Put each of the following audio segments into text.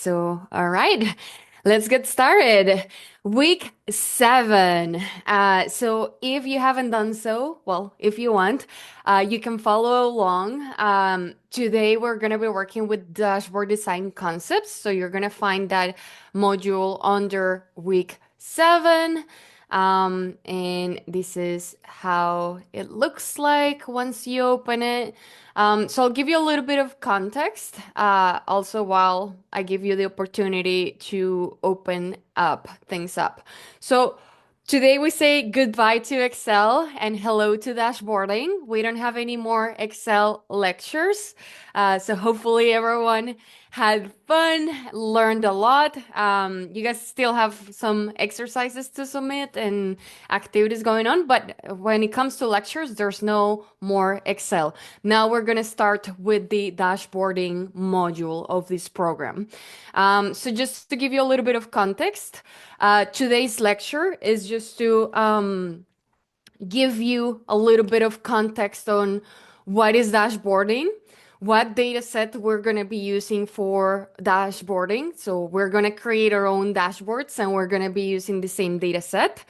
All right, let's get started. Week 7. So, if you haven't done so, well, if you want, you can follow along. Today, we're going to be working with dashboard design concepts. So, you're going to find that module under week 7. And this is how it looks like once you open it. So I'll give you a little bit of context, also while I give you the opportunity to open up things up. So today we say goodbye to Excel and hello to dashboarding. We don't have any more Excel lectures. So hopefully everyone had fun, learned a lot. You guys still have some exercises to submit and activities going on, but when it comes to lectures, there's no more Excel. Now we're going to start with the dashboarding module of this program. So just to give you a little bit of context, today's lecture is just to give you a little bit of context on what is dashboarding, what data set we're going to be using for dashboarding. So we're going to create our own dashboards and we're going to be using the same data set.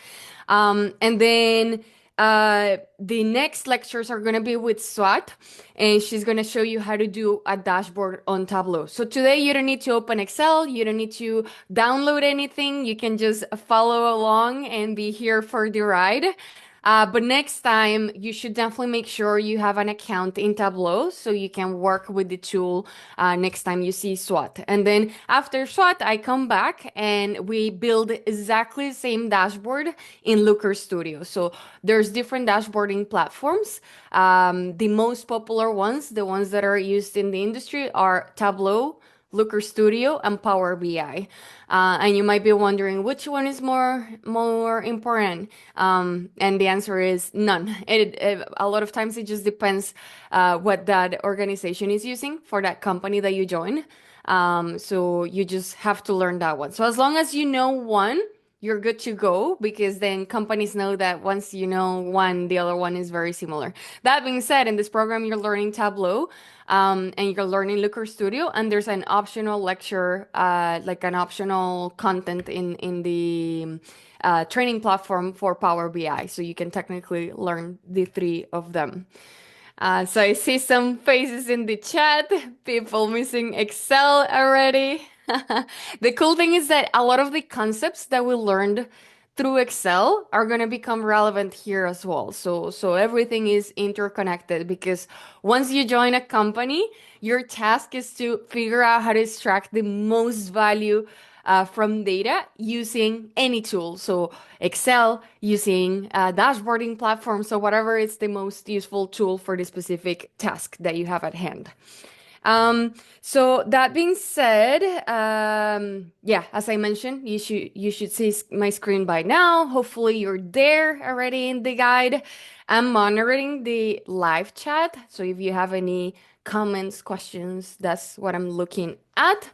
And then the next lectures are going to be with SWAT, and she's going to show you how to do a dashboard on Tableau. So today you don't need to open Excel, you don't need to download anything. You can just follow along and be here for the ride. But next time, you should definitely make sure you have an account in Tableau so you can work with the tool next time you see SWOT. And then after SWOT, I come back and we build exactly the same dashboard in Looker Studio. So there's different dashboarding platforms. The most popular ones, the ones that are used in the industry, are Tableau, Looker Studio, and Power BI. And you might be wondering which one is more important. And the answer is none. A lot of times it just depends what that organization is using for that company that you join. So you just have to learn that one. So as long as you know one, you're good to go because then companies know that once you know one, the other one is very similar. That being said, in this program, you're learning Tableau, and you're learning Looker Studio, and there's an optional lecture, like an optional content in the training platform for Power BI. So you can technically learn the three of them. So I see some faces in the chat, people missing Excel already. The cool thing is that a lot of the concepts that we learned through Excel are going to become relevant here as well. So everything is interconnected because once you join a company, your task is to figure out how to extract the most value from data using any tool. So Excel, using dashboarding platform. So whatever is the most useful tool for the specific task that you have at hand. So that being said, yeah, as I mentioned, you should see my screen by now. Hopefully you're there already in the guide. I'm monitoring the live chat. So if you have any comments, questions, that's what I'm looking at.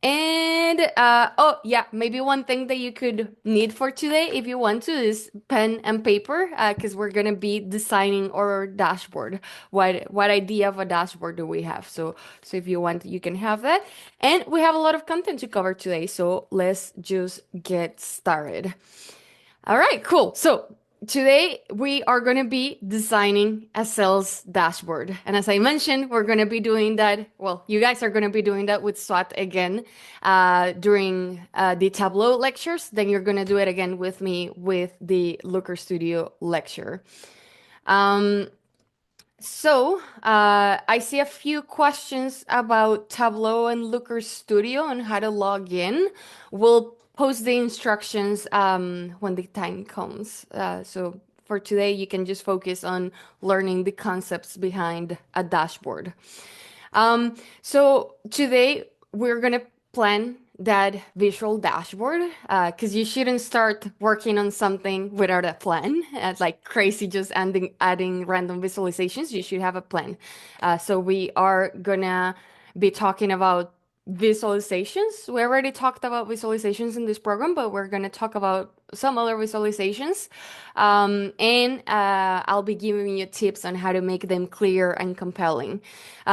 And oh yeah, maybe one thing that you could need for today, if you want to, is pen and paper, because we're gonna be designing our dashboard. What idea of a dashboard do we have? So if you want, you can have that. And we have a lot of content to cover today, so let's just get started. All right, cool. So today we are going to be designing a sales dashboard. And as I mentioned, we're going to be doing that. Well, you guys are going to be doing that with SWOT again during the Tableau lectures. Then you're going to do it again with me with the Looker Studio lecture. I see a few questions about Tableau and Looker Studio and how to log in. We'll post the instructions when the time comes. So for today, you can just focus on learning the concepts behind a dashboard. So today we're gonna plan that visual dashboard because you shouldn't start working on something without a plan, like crazy just adding random visualizations. You should have a plan. So we are gonna be talking about visualizations. We already talked about visualizations in this program, but we're going to talk about some other visualizations. And I'll be giving you tips on how to make them clear and compelling.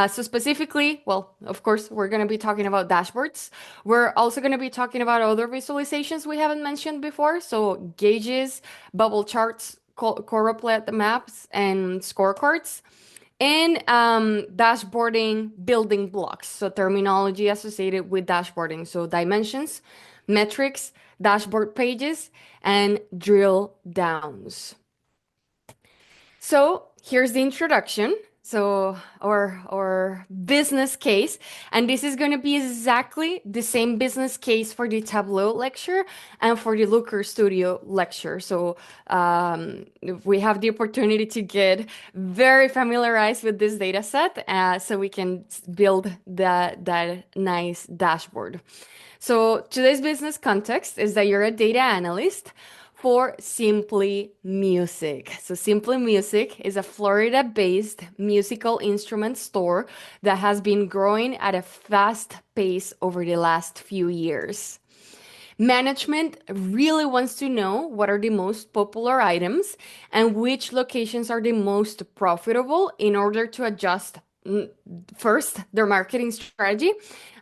So specifically, well, of course, we're going to be talking about dashboards. We're also going to be talking about other visualizations we haven't mentioned before. So gauges, bubble charts, choropleth maps, and scorecards. And dashboarding building blocks, so terminology associated with dashboarding, so dimensions, metrics, dashboard pages, and drill downs. So here's the introduction. So our business case, and this is going to be exactly the same business case for the Tableau lecture and for the Looker Studio lecture. So we have the opportunity to get very familiarized with this data set, so we can build that nice dashboard. So today's business context is that you're a data analyst for Simply Music. So Simply Music is a Florida-based musical instrument store that has been growing at a fast pace over the last few years. Management really wants to know what are the most popular items and which locations are the most profitable in order to adjust first their marketing strategy,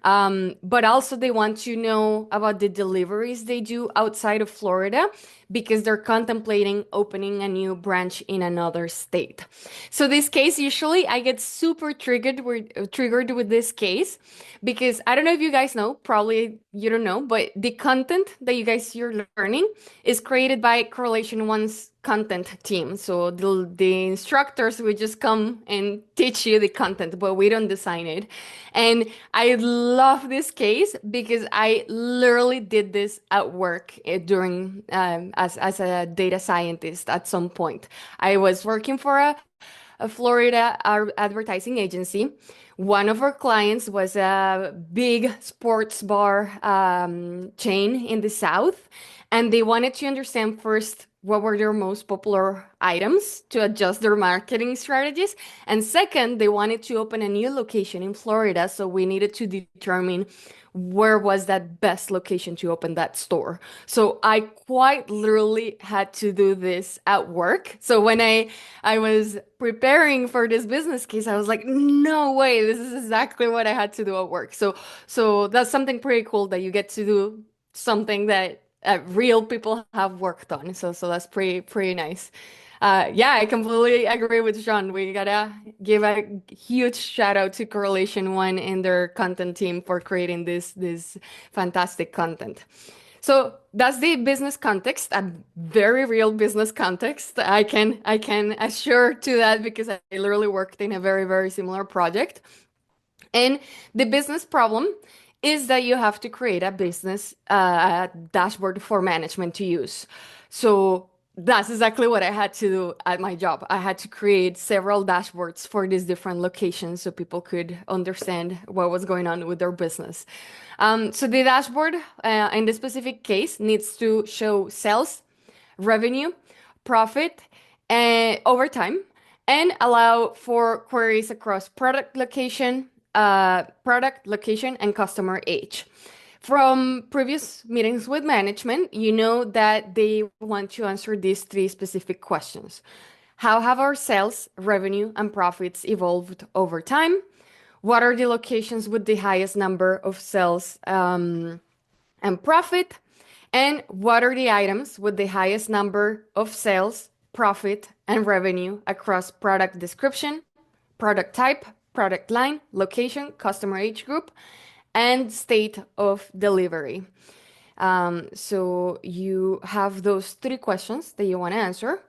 but also they want to know about the deliveries they do outside of Florida because they're contemplating opening a new branch in another state. So this case, usually I get super triggered with this case because I don't know if you guys know, probably you don't know, but the content that you're learning is created by Correlation One's content team. So the instructors will just come and teach you the content, but we don't design it. And I love this case because I literally did this at work during as a data scientist at some point. I was working for a Florida advertising agency. One of our clients was a big sports bar chain in the South, and they wanted to understand first what were their most popular items to adjust their marketing strategies. And second, they wanted to open a new location in Florida, so we needed to determine where was that best location to open that store. So I quite literally had to do this at work. So when I was preparing for this business case, I was like, no way, this is exactly what I had to do at work. So that's something pretty cool that you get to do something that real people have worked on. So that's pretty nice. Yeah, I completely agree with Sean. We gotta give a huge shout out to Correlation One and their content team for creating this fantastic content. So that's the business context, a very real business context. I can assure to that because I literally worked in a very similar project. And the business problem is that you have to create a business dashboard for management to use. So that's exactly what I had to do at my job. I had to create several dashboards for these different locations so people could understand what was going on with their business. So the dashboard, in this specific case, needs to show sales, revenue, profit, over time, and allow for queries across product location, and customer age. From previous meetings with management, you know that they want to answer these three specific questions. How have our sales, revenue, and profits evolved over time? What are the locations with the highest number of sales and profit? And what are the items with the highest number of sales, profit, and revenue across product description, product type, product line, location, customer age group, and state of delivery? So you have those three questions that you want to answer.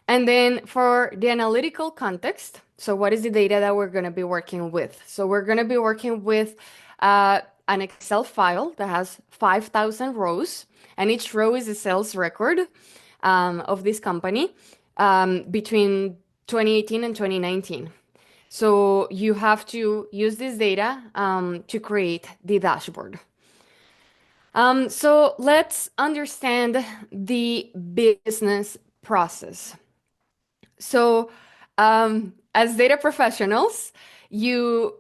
And then for the analytical context, so what is the data that we're going to be working with? So we're going to be working with an Excel file that has 5,000 rows, and each row is a sales record of this company between 2018 and 2019. So you have to use this data to create the dashboard. So let's understand the business process. So as data professionals, you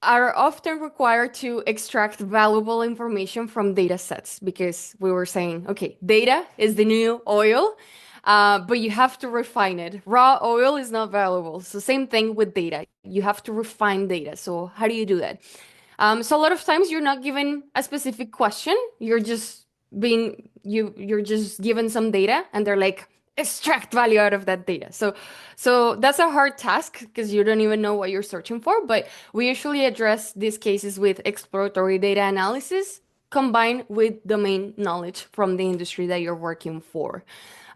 are often required to extract valuable information from data sets because we were saying, okay, data is the new oil, but you have to refine it. Raw oil is not valuable. So same thing with data. You have to refine data. So how do you do that? So a lot of times you're not given a specific question. You're just given some data and they're like, extract value out of that data. So that's a hard task because you don't even know what you're searching for, but we usually address these cases with exploratory data analysis combined with domain knowledge from the industry that you're working for.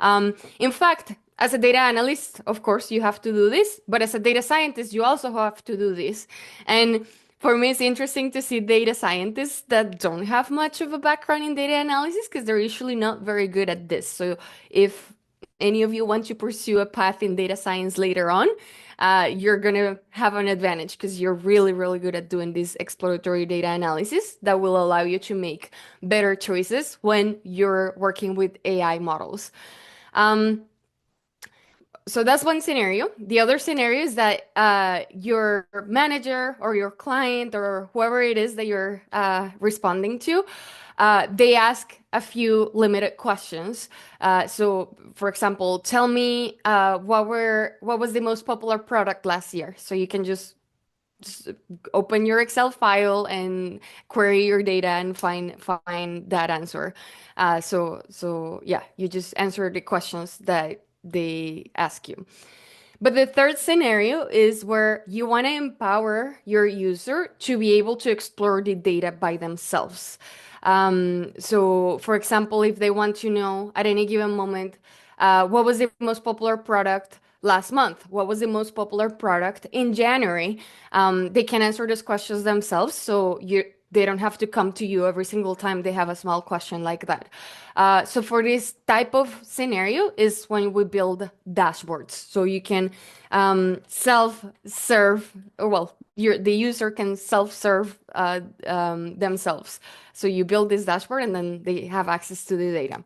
In fact, as a data analyst, of course, you have to do this, but as a data scientist, you also have to do this. And for me, it's interesting to see data scientists that don't have much of a background in data analysis because they're usually not very good at this. So if any of you want to pursue a path in data science later on, you're going to have an advantage because you're really, really good at doing this exploratory data analysis that will allow you to make better choices when you're working with AI models. Um, so that's one scenario. The other scenario is that your manager or your client or whoever it is that you're responding to, they ask a few limited questions. So, for example, tell me what was the most popular product last year. So you can just open your Excel file and query your data and find that answer. So yeah, you just answer the questions that they ask you. But the third scenario is where you want to empower your user to be able to explore the data by themselves. So, for example, if they want to know at any given moment, what was the most popular product last month? What was the most popular product in January? They can answer those questions themselves. So they don't have to come to you every single time they have a small question like that. So for this type of scenario is when we build dashboards. So you can self-serve, or well, the user can self-serve themselves. So you build this dashboard and then they have access to the data.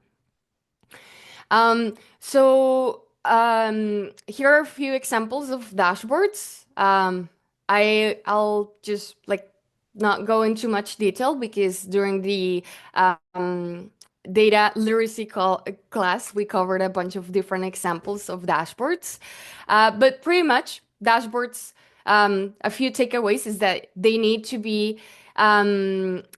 Here are a few examples of dashboards. I'll just like not go into much detail because during the data literacy class, we covered a bunch of different examples of dashboards. But pretty much dashboards, a few takeaways is that they need to be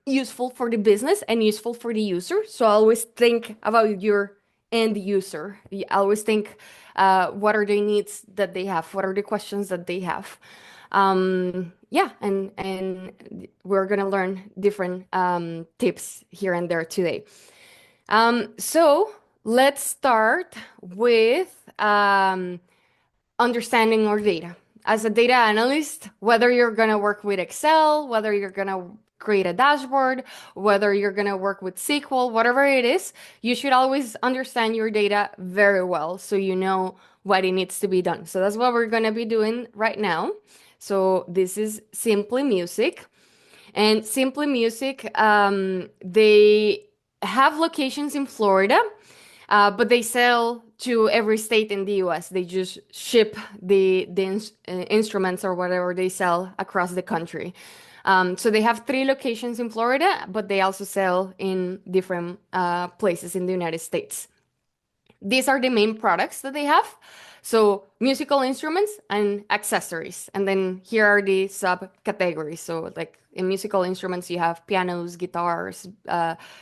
useful for the business and useful for the user. So always think about your end user. You always think, what are the needs that they have? What are the questions that they have? Yeah, and we're gonna learn different tips here and there today. So let's start with understanding our data. As a data analyst, whether you're going to work with Excel, whether you're going to create a dashboard, whether you're going to work with SQL, whatever it is, you should always understand your data very well so you know what it needs to be done. So that's what we're going to be doing right now. So this is Simply Music. And Simply Music, they have locations in Florida, but they sell to every state in the US. They just ship the instruments or whatever they sell across the country. So they have three locations in Florida, but they also sell in different places in the United States. These are the main products that they have. So musical instruments and accessories. And then here are the subcategories. So like in musical instruments, you have pianos, guitars,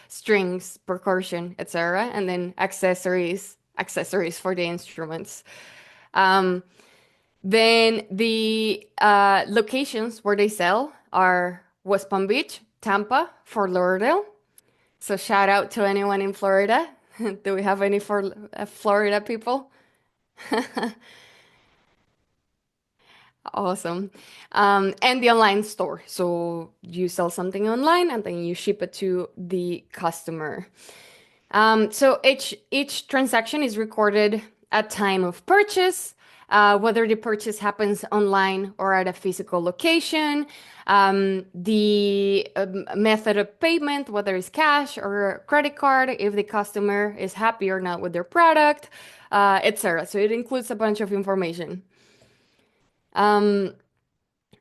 strings, percussion, etc. And then accessories for the instruments. Um, then the locations where they sell are West Palm Beach, Tampa, Fort Lauderdale. So shout out to anyone in Florida. Do we have any for Florida people? Awesome. And the online store. So you sell something online and then you ship it to the customer. So each transaction is recorded at time of purchase, whether the purchase happens online or at a physical location, the method of payment, whether it's cash or credit card, if the customer is happy or not with their product, etc. So it includes a bunch of information. Um,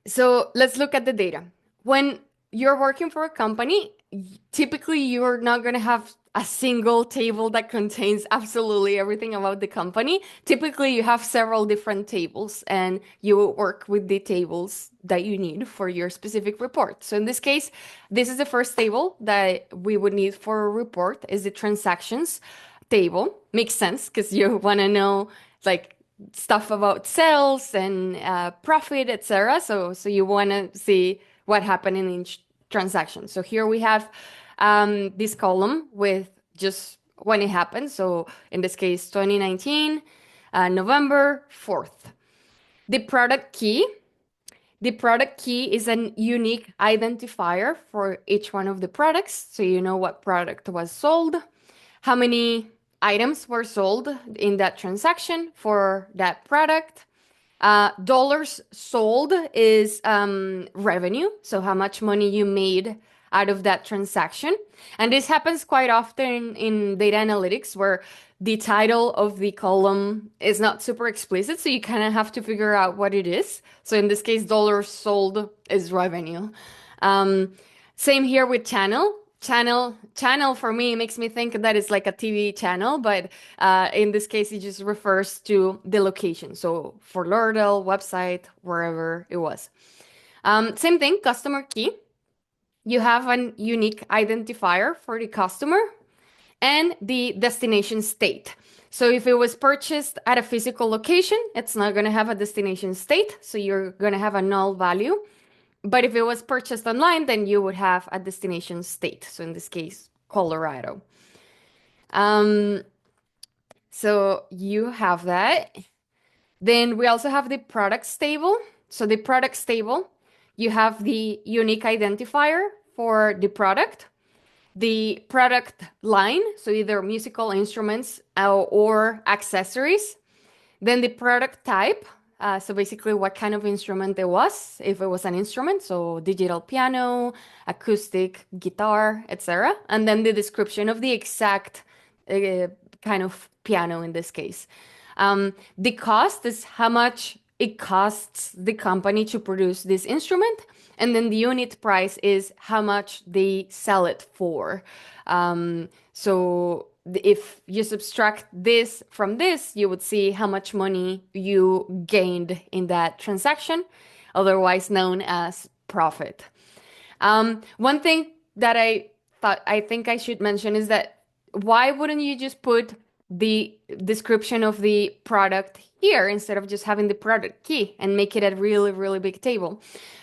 So let's look at the data. When you're working for a company, typically you're not going to have a single table that contains absolutely everything about the company. Typically, you have several different tables and you will work with the tables that you need for your specific report. So in this case, this is the first table that we would need for a report is the transactions table. Makes sense because you want to know like stuff about sales and profit, etc. So you want to see what happened in each transaction. So here we have this column with just when it happened. So in this case, 2019, November 4th. The product key. The product key is an unique identifier for each one of the products. So you know what product was sold, how many items were sold in that transaction for that product. Dollars sold is revenue, so how much money you made out of that transaction. And this happens quite often in data analytics where the title of the column is not super explicit, so you kind of have to figure out what it is. So in this case, dollars sold is revenue. Um, Same here with channel. Channel for me makes me think that it's like a TV channel, but in this case, it just refers to the location. So for Lauderdale website, wherever it was. Same thing, customer key. You have an unique identifier for the customer and the destination state. So if it was purchased at a physical location, it's not going to have a destination state. So you're going to have a null value. But if it was purchased online, then you would have a destination state. So in this case, Colorado. Um, so you have that. Then we also have the products table. So the products table, you have the unique identifier for the product line, so either musical instruments or accessories. Then the product type, so basically what kind of instrument it was, if it was an instrument, so digital piano, acoustic, guitar, etc. And then the description of the exact uh, kind of piano in this case. The cost is how much it costs the company to produce this instrument. And then the unit price is how much they sell it for. So if you subtract this from this, you would see how much money you gained in that transaction, otherwise known as profit. One thing that I think I should mention is that why wouldn't you just put the description of the product here instead of just having the product key and make it a really, really big table?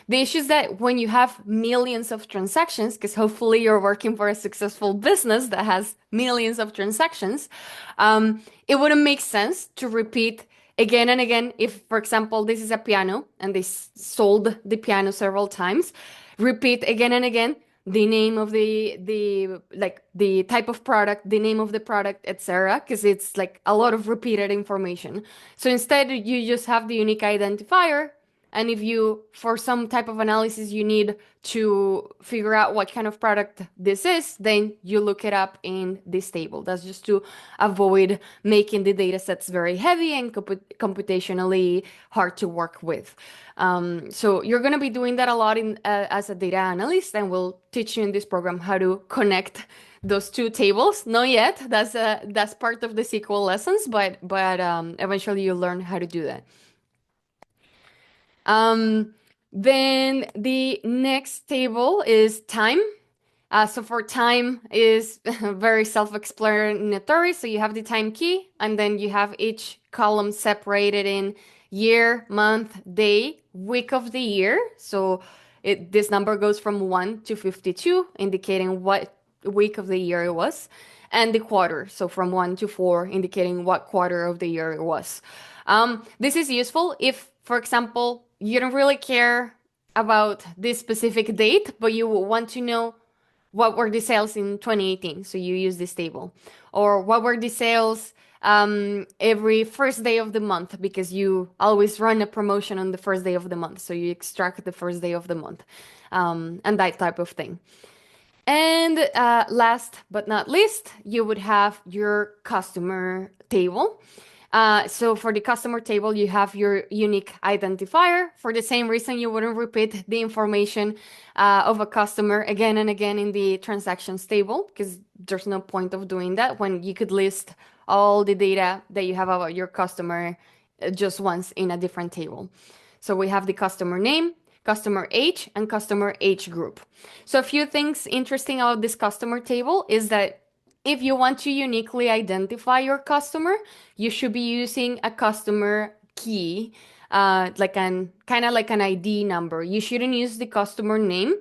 The issue is that when you have millions of transactions, because hopefully you're working for a successful business that has millions of transactions, it wouldn't make sense to repeat again and again. If, for example, this is a piano and they sold the piano several times, repeat again and again the name of the like the type of product, the name of the product, etc., because it's like a lot of repeated information. So instead you just have the unique identifier, and if you, for some type of analysis, you need to figure out what kind of product this is, then you look it up in this table. That's just to avoid making the data sets very heavy and computationally hard to work with. So you're going to be doing that a lot as a data analyst, and we'll teach you in this program how to connect those two tables. Not yet. That's part of the SQL lessons, but eventually you'll learn how to do that. Um, then the next table is time. So for time is very self-explanatory. So you have the time key, and then you have each column separated in year, month, day, week of the year. So this number goes from 1 to 52, indicating what week of the year it was, and the quarter. So from 1 to 4, indicating what quarter of the year it was. This is useful if, for example, you don't really care about this specific date, but you want to know what were the sales in 2018. So you use this table. Or what were the sales every first day of the month, because you always run a promotion on the first day of the month. So you extract the first day of the month and that type of thing. And last but not least, you would have your customer table. So for the customer table, you have your unique identifier. For the same reason, you wouldn't repeat the information of a customer again and again in the transactions table because there's no point of doing that when you could list all the data that you have about your customer just once in a different table. So we have the customer name, customer age, and customer age group. So a few things interesting about this customer table is that if you want to uniquely identify your customer, you should be using a customer key, like an kind of like an ID number. You shouldn't use the customer name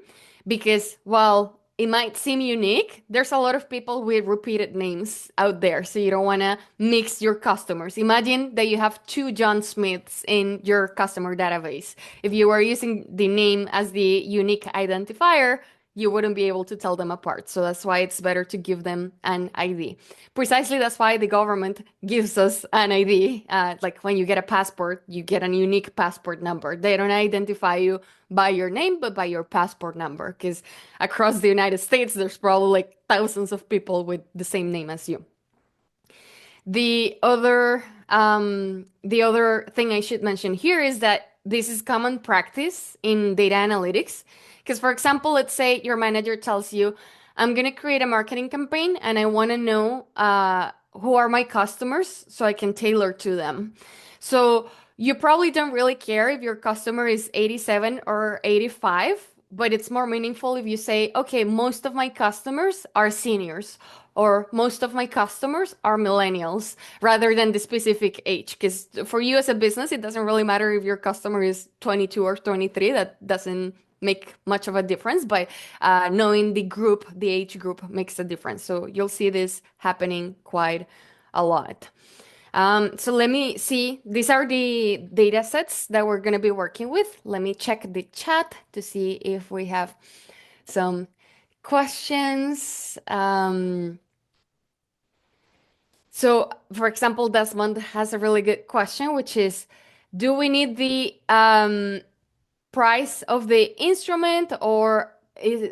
because while it might seem unique, there's a lot of people with repeated names out there. So you don't want to mix your customers. Imagine that you have two John Smiths in your customer database. If you were using the name as the unique identifier, you wouldn't be able to tell them apart. So that's why it's better to give them an ID. Precisely that's why the government gives us an ID. Like when you get a passport, you get a unique passport number. They don't identify you by your name, but by your passport number. Because across the United States, there's probably like thousands of people with the same name as you. The other thing I should mention here is that this is common practice in data analytics. Because, for example, let's say your manager tells you, I'm going to create a marketing campaign and I want to know who are my customers so I can tailor to them. So you probably don't really care if your customer is 87 or 85, but it's more meaningful if you say, okay, most of my customers are seniors or most of my customers are millennials rather than the specific age. Because for you as a business, it doesn't really matter if your customer is 22 or 23. That doesn't make much of a difference, but knowing the group, the age group makes a difference. So you'll see this happening quite a lot. So let me see. These are the data sets that we're going to be working with. Let me check the chat to see if we have some questions. So, for example, Desmond has a really good question, which is, do we need the price of the instrument, or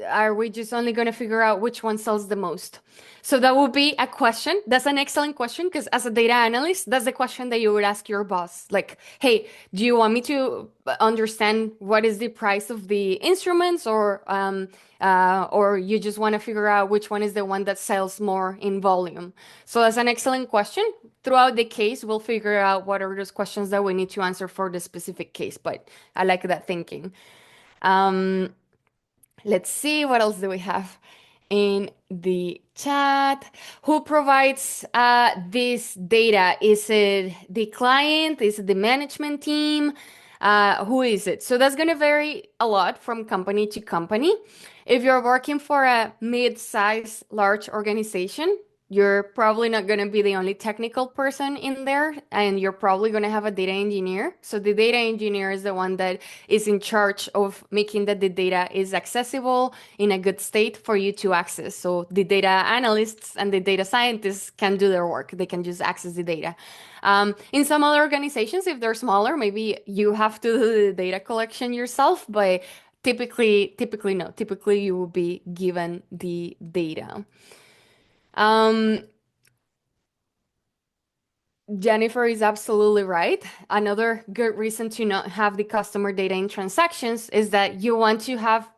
are we just only going to figure out which one sells the most? So that would be a question. That's an excellent question because as a data analyst, that's the question that you would ask your boss. Like, hey, do you want me to understand what is the price of the instruments, or you just want to figure out which one is the one that sells more in volume? So that's an excellent question. Throughout the case, we'll figure out what are those questions that we need to answer for the specific case. But I like that thinking. Um, let's see, what else do we have in the chat? Who provides this data? Is it the client? Is it the management team? Who is it? So that's going to vary a lot from company to company. If you're working for a mid-size, large organization, you're probably not going to be the only technical person in there, and you're probably going to have a data engineer. So the data engineer is the one that is in charge of making that the data is accessible in a good state for you to access. So the data analysts and the data scientists can do their work. They can just access the data. In some other organizations, if they're smaller, maybe you have to do the data collection yourself, but typically no. Typically, you will be given the data. Um, Jennifer is absolutely right. Another good reason to not have the customer data in transactions is that you want to have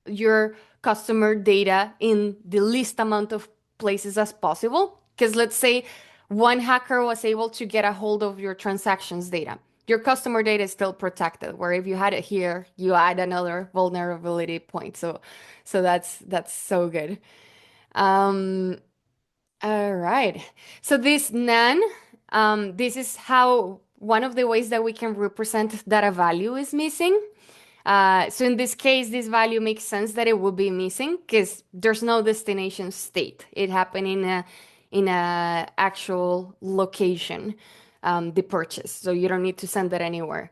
your customer data in the least amount of places as possible. Because let's say one hacker was able to get a hold of your transactions data. Your customer data is still protected, where if you had it here, you add another vulnerability point. So that's so good. Um, all right. So this NaN, this is how one of the ways that we can represent that a value is missing. So in this case, this value makes sense that it would be missing because there's no destination state. It happened in a actual location, the purchase. So you don't need to send it anywhere.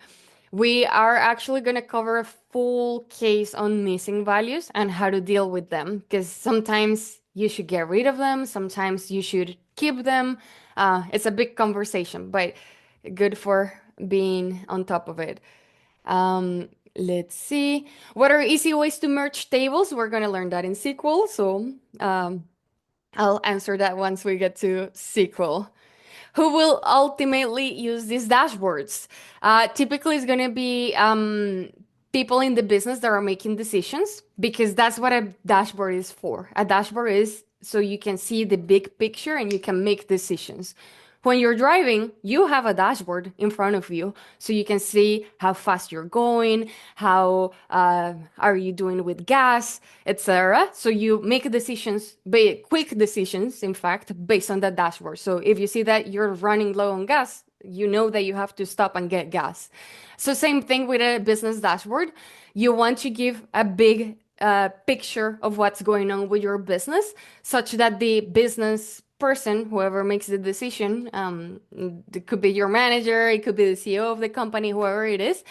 We are actually going to cover a full case on missing values and how to deal with them because sometimes you should get rid of them, sometimes you should keep them. It's a big conversation, but good for being on top of it. Let's see. What are easy ways to merge tables? We're going to learn that in SQL. So I'll answer that once we get to SQL. who will ultimately use these dashboards. Typically, it's going to be people in the business that are making decisions because that's what a dashboard is for. A dashboard is so you can see the big picture and you can make decisions. When you're driving, you have a dashboard in front of you, so you can see how fast you're going, how are you doing with gas, etc. So you make decisions, quick decisions, in fact, based on that dashboard. So if you see that you're running low on gas, you know that you have to stop and get gas. So same thing with a business dashboard. You want to give a big picture of what's going on with your business, such that the business person, whoever makes the decision, it could be your manager, it could be the CEO of the company, whoever it is,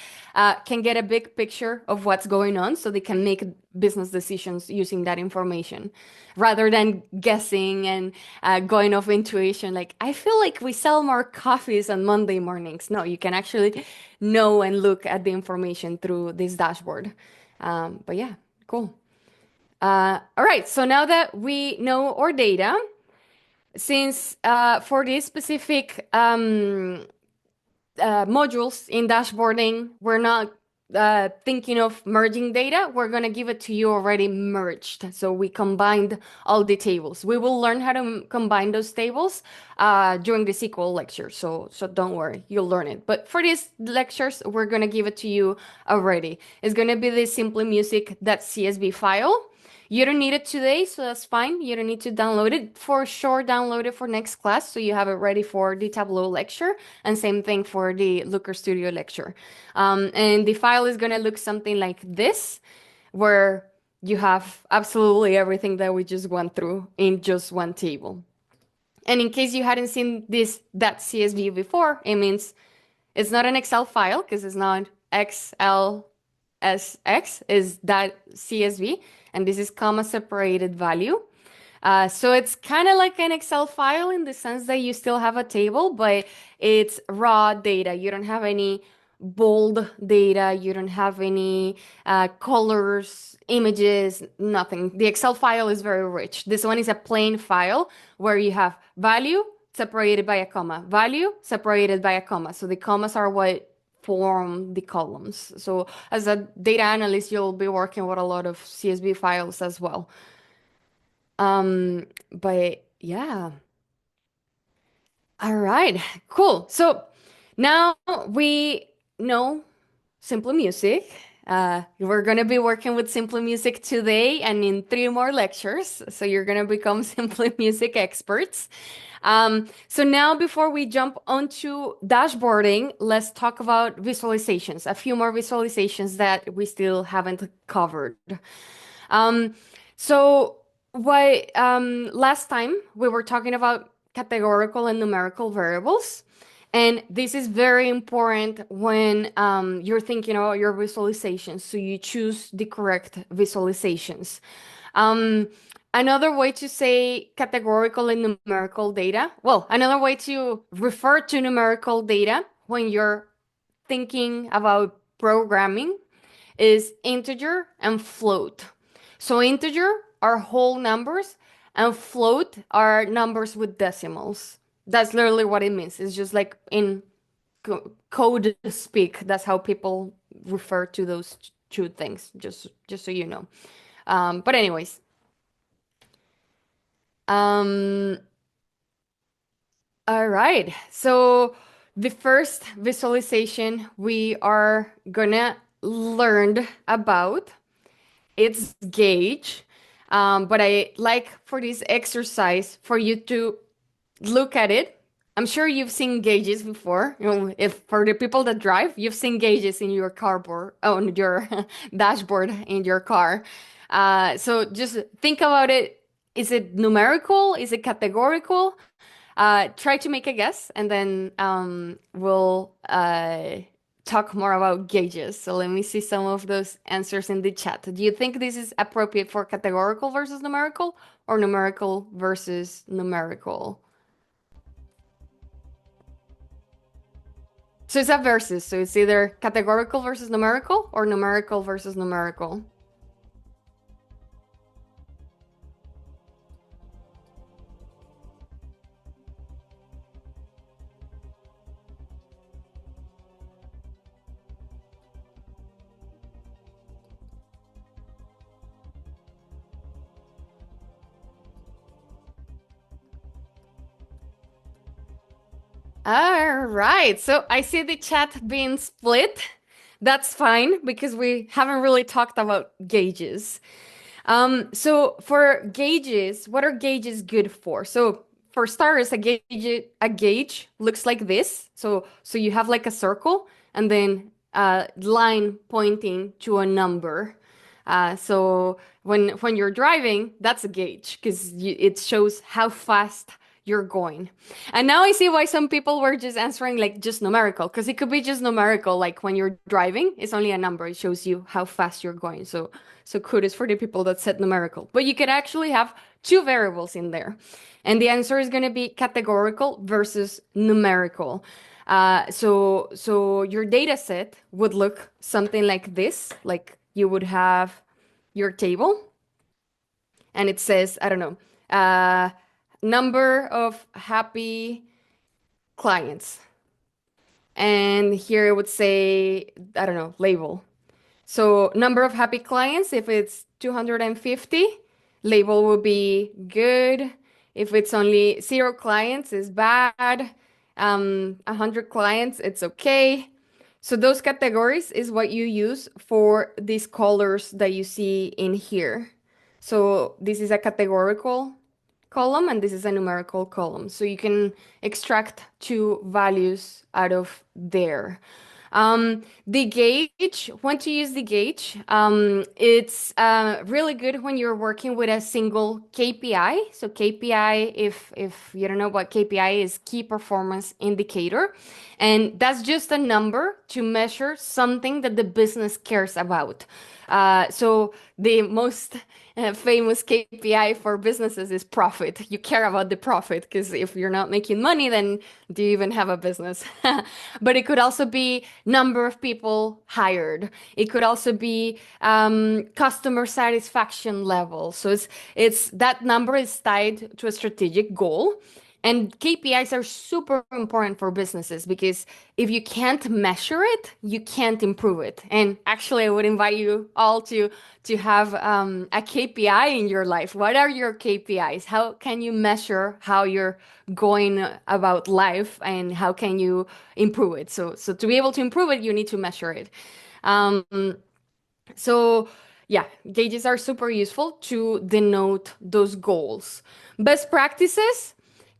can get a big picture of what's going on so they can make business decisions using that information rather than guessing and going off intuition. Like, I feel like we sell more coffees on Monday mornings. No, you can actually know and look at the information through this dashboard. But yeah, cool. All right, so now that we know our data, since for this specific modules in dashboarding, we're not thinking of merging data. We're going to give it to you already merged. So we combined all the tables. We will learn how to combine those tables during the SQL lecture. So don't worry, you'll learn it. But for these lectures, we're going to give it to you already. It's going to be the simply music.csv file. You don't need it today, so that's fine. You don't need to download it. For sure, download it for next class so you have it ready for the Tableau lecture, and same thing for the Looker Studio lecture. And the file is going to look something like this, where you have absolutely everything that we just went through in just one table. And in case you hadn't seen this .csv before, it means it's not an Excel file because it's not XLSX, is .csv, and this is comma separated value. So it's kind of like an Excel file in the sense that you still have a table, but it's raw data. You don't have any bold data. You don't have any colors, images, nothing. The Excel file is very rich. This one is a plain file where you have value separated by a comma, value separated by a comma. So the commas are what form the columns. So as a data analyst, you'll be working with a lot of CSV files as well. But yeah. All right, cool. So now we know Simple Music. We're gonna be working with Simple Music today and in three more lectures. So you're gonna become Simple Music experts. So now before we jump onto dashboarding, let's talk about visualizations, a few more visualizations that we still haven't covered. Um, so what last time we were talking about categorical and numerical variables, and this is very important when you're thinking about your visualizations, so you choose the correct visualizations. Um, Another way to say categorical and numerical data, well, another way to refer to numerical data when you're thinking about programming is integer and float. So integer are whole numbers and float are numbers with decimals. That's literally what it means. It's just like in code speak. That's how people refer to those two things, just so you know. But anyways, um, all right. So the first visualization we are gonna learn about, it's gauge. But I like for this exercise for you to look at it. I'm sure you've seen gauges before. You know, if for the people that drive, you've seen gauges in your cardboard, on your dashboard in your car. So just think about it. Is it numerical? Is it categorical? Try to make a guess, and then we'll talk more about gauges. So let me see some of those answers in the chat. Do you think this is appropriate for categorical versus numerical, or numerical versus numerical? So it's a versus. So it's either categorical versus numerical or numerical versus numerical. All right. So I see the chat being split. That's fine because we haven't really talked about gauges. So for gauges, what are gauges good for? So for starters, a gauge looks like this. So you have like a circle and then a line pointing to a number. So when you're driving, that's a gauge because it shows how fast you're going. And now I see why some people were just answering like just numerical, because it could be just numerical, like when you're driving, it's only a number. It shows you how fast you're going. So kudos for the people that said numerical. But you could actually have two variables in there. And the answer is going to be categorical versus numerical. So your data set would look something like this, like you would have your table and it says, I don't know, number of happy clients. And here it would say, I don't know, label. So number of happy clients, if it's 250, label will be good. If it's only zero clients, is bad. 100 clients, it's okay. So those categories is what you use for these colors that you see in here. So this is a categorical column and this is a numerical column. So you can extract two values out of there. The gauge, when to use the gauge, it's really good when you're working with a single KPI. So KPI, if you don't know what KPI is, key performance indicator, and that's just a number to measure something that the business cares about. So the most famous KPI for businesses is profit. You care about the profit because if you're not making money, then do you even have a business? But it could also be number of people hired. It could also be customer satisfaction level. So it's that number is tied to a strategic goal. And KPIs are super important for businesses because if you can't measure it, you can't improve it. And actually, I would invite you all to have a KPI in your life. What are your KPIs? How can you measure how you're going about life and how can you improve it? So to be able to improve it, you need to measure it. Um, so yeah, gauges are super useful to denote those goals. Best practices.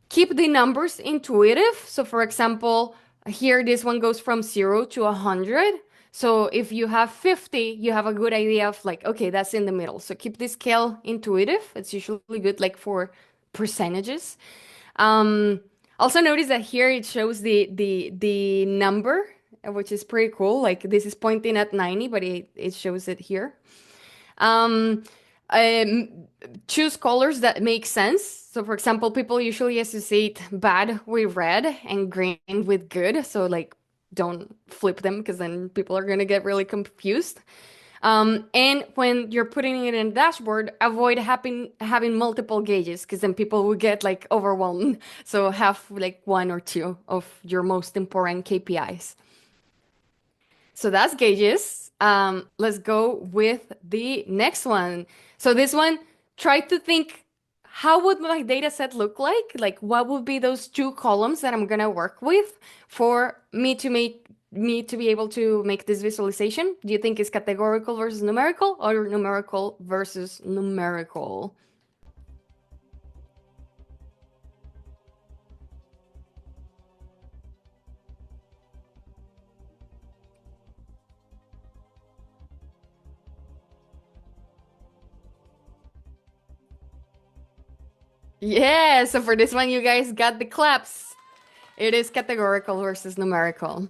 Keep the numbers intuitive. So for example, here this one goes from 0 to 100. So if you have 50, you have a good idea of like, okay, that's in the middle. So keep the scale intuitive. It's usually good like for percentages. Um, Also notice that here it shows the number, which is pretty cool. Like this is pointing at 90, but it shows it here. Um, um, Choose colors that make sense. So, for example, people usually associate bad with red and green with good. So, like, don't flip them because then people are going to get really confused. And when you're putting it in a dashboard, avoid having multiple gauges because then people will get like overwhelmed. So, have like one or two of your most important KPIs. So that's gauges. Let's go with the next one. So this one, try to think, how would my data set look like? Like what would be those two columns that I'm gonna work with for me to be able to make this visualization? Do you think it's categorical versus numerical or numerical versus numerical? Yeah, so for this one, you guys got the claps. It is categorical versus numerical.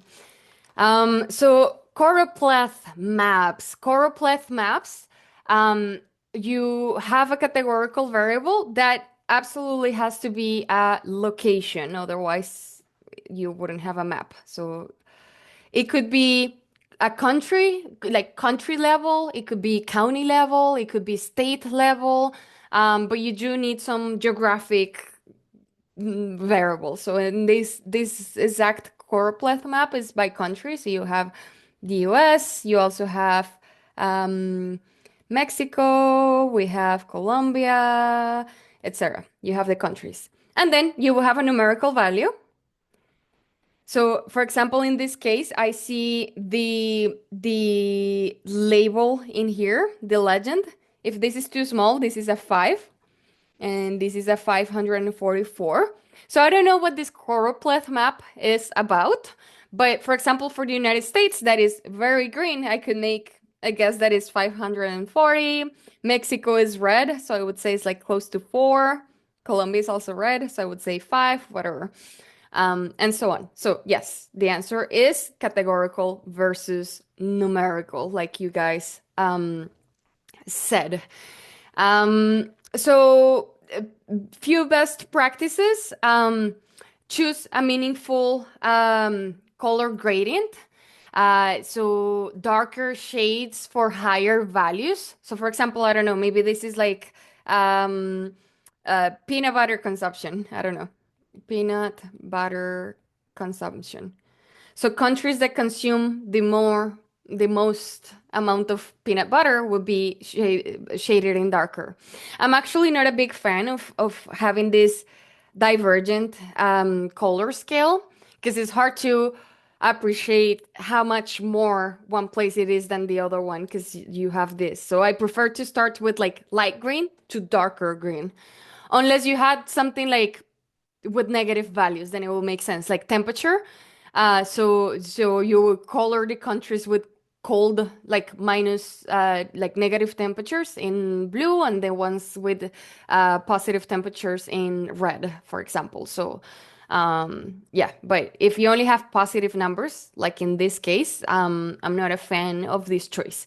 So choropleth maps. Choropleth maps, you have a categorical variable that absolutely has to be a location, otherwise you wouldn't have a map. So it could be a country, like country level, it could be county level, it could be state level, but you do need some geographic variable. So in this exact choropleth map is by country. So you have the US, you also have um, Mexico, we have Colombia, etc. You have the countries. And then you will have a numerical value. So, for example, in this case, I see the label in here, the legend. If this is too small, this is a 5, and this is a 544. So I don't know what this choropleth map is about, but for example, for the United States, that is very green. I could make a guess that is 540. Mexico is red, so I would say it's like close to 4. Colombia is also red, so I would say 5, whatever. And so on. So yes, the answer is categorical versus numerical, like you guys said. So few best practices. Choose a meaningful color gradient. So darker shades for higher values. So for example, I don't know, maybe this is like um, peanut butter consumption. I don't know. Peanut butter consumption. So countries that consume the most amount of peanut butter would be shaded in darker. I'm actually not a big fan of having this divergent color scale because it's hard to appreciate how much more one place it is than the other one because you have this. So I prefer to start with like light green to darker green. Unless you had something like with negative values, then it will make sense. Like temperature. So you will color the countries with cold, like minus, like negative temperatures in blue, and the ones with positive temperatures in red, for example. So yeah, but if you only have positive numbers, like in this case, I'm not a fan of this choice.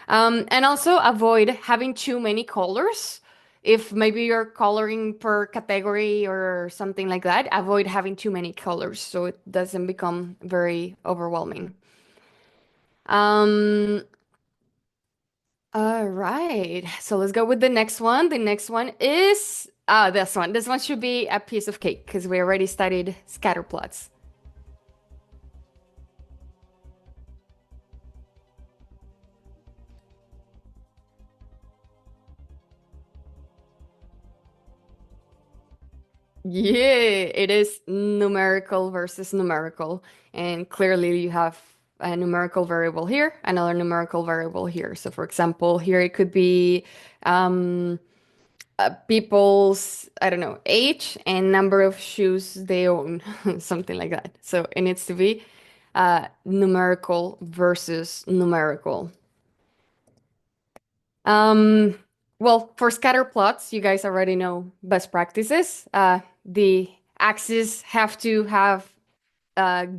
And also avoid having too many colors. If maybe you're coloring per category or something like that, avoid having too many colors so it doesn't become very overwhelming. Um, all right. So let's go with the next one. The next one is this one. This one should be a piece of cake because we already studied scatter plots. Yeah, it is numerical versus numerical. And clearly you have a numerical variable here, another numerical variable here. So for example, here it could be um, people's, I don't know, age and number of shoes they own, something like that. So it needs to be numerical versus numerical. Um, well, for scatter plots, you guys already know best practices. The axes have to have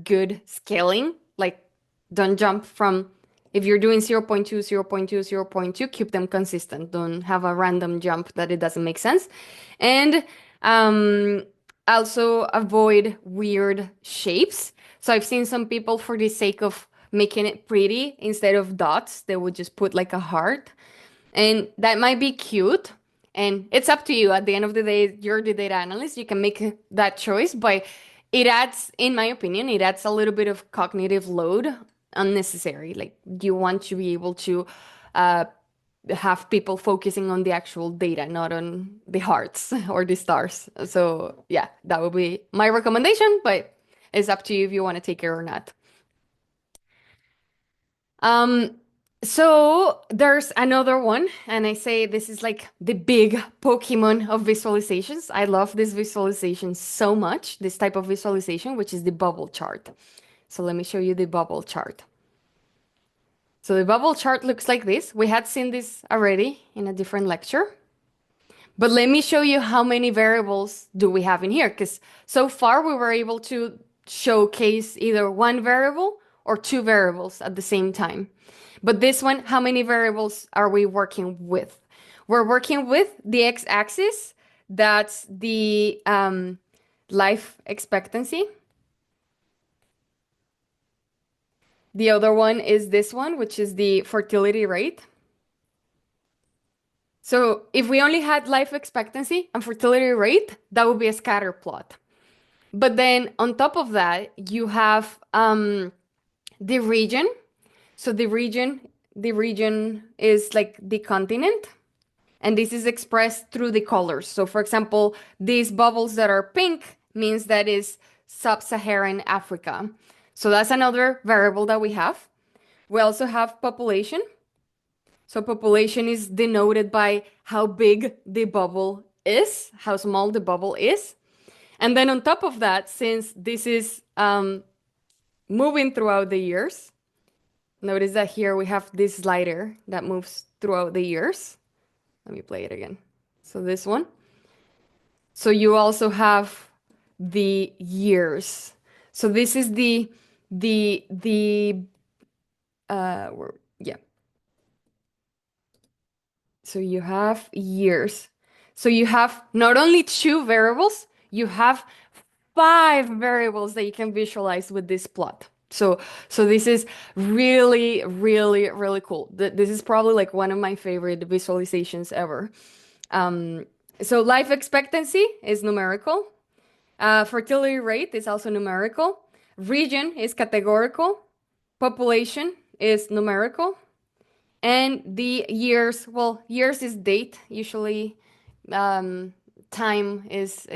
good scaling. Like, don't jump from, if you're doing 0 0.2, 0 0.2, 0 0.2, keep them consistent. Don't have a random jump that it doesn't make sense. And um, also avoid weird shapes. So I've seen some people, for the sake of making it pretty, instead of dots, they would just put like a heart. And that might be cute. And it's up to you. At the end of the day, you're the data analyst. You can make that choice. But it adds, in my opinion, it adds a little bit of cognitive load unnecessary. Like you want to be able to uh, have people focusing on the actual data, not on the hearts or the stars. So yeah, that would be my recommendation. But it's up to you if you want to take it or not. Um, so there's another one, and I say this is like the big Pokemon of visualizations. I love this visualization so much, this type of visualization, which is the bubble chart. So let me show you the bubble chart. So the bubble chart looks like this. We had seen this already in a different lecture. But let me show you how many variables do we have in here, because so far we were able to showcase either one variable or two variables at the same time. But this one, how many variables are we working with? We're working with the x-axis, that's the life expectancy. The other one is this one, which is the fertility rate. So if we only had life expectancy and fertility rate, that would be a scatter plot. But then on top of that, you have the region. So the region is like the continent, and this is expressed through the colors. So for example, these bubbles that are pink means that is sub-Saharan Africa. So that's another variable that we have. We also have population. So population is denoted by how big the bubble is, how small the bubble is. And then on top of that, since this is moving throughout the years, notice that here we have this slider that moves throughout the years. Let me play it again. So this one. So you also have the years. So this is the yeah. So you have years. So you have not only two variables, you have five variables that you can visualize with this plot. So this is really, really, really cool. This is probably like one of my favorite visualizations ever. Um, so life expectancy is numerical. Fertility rate is also numerical. Region is categorical. Population is numerical. And the years, well, years is date. Usually, um, time is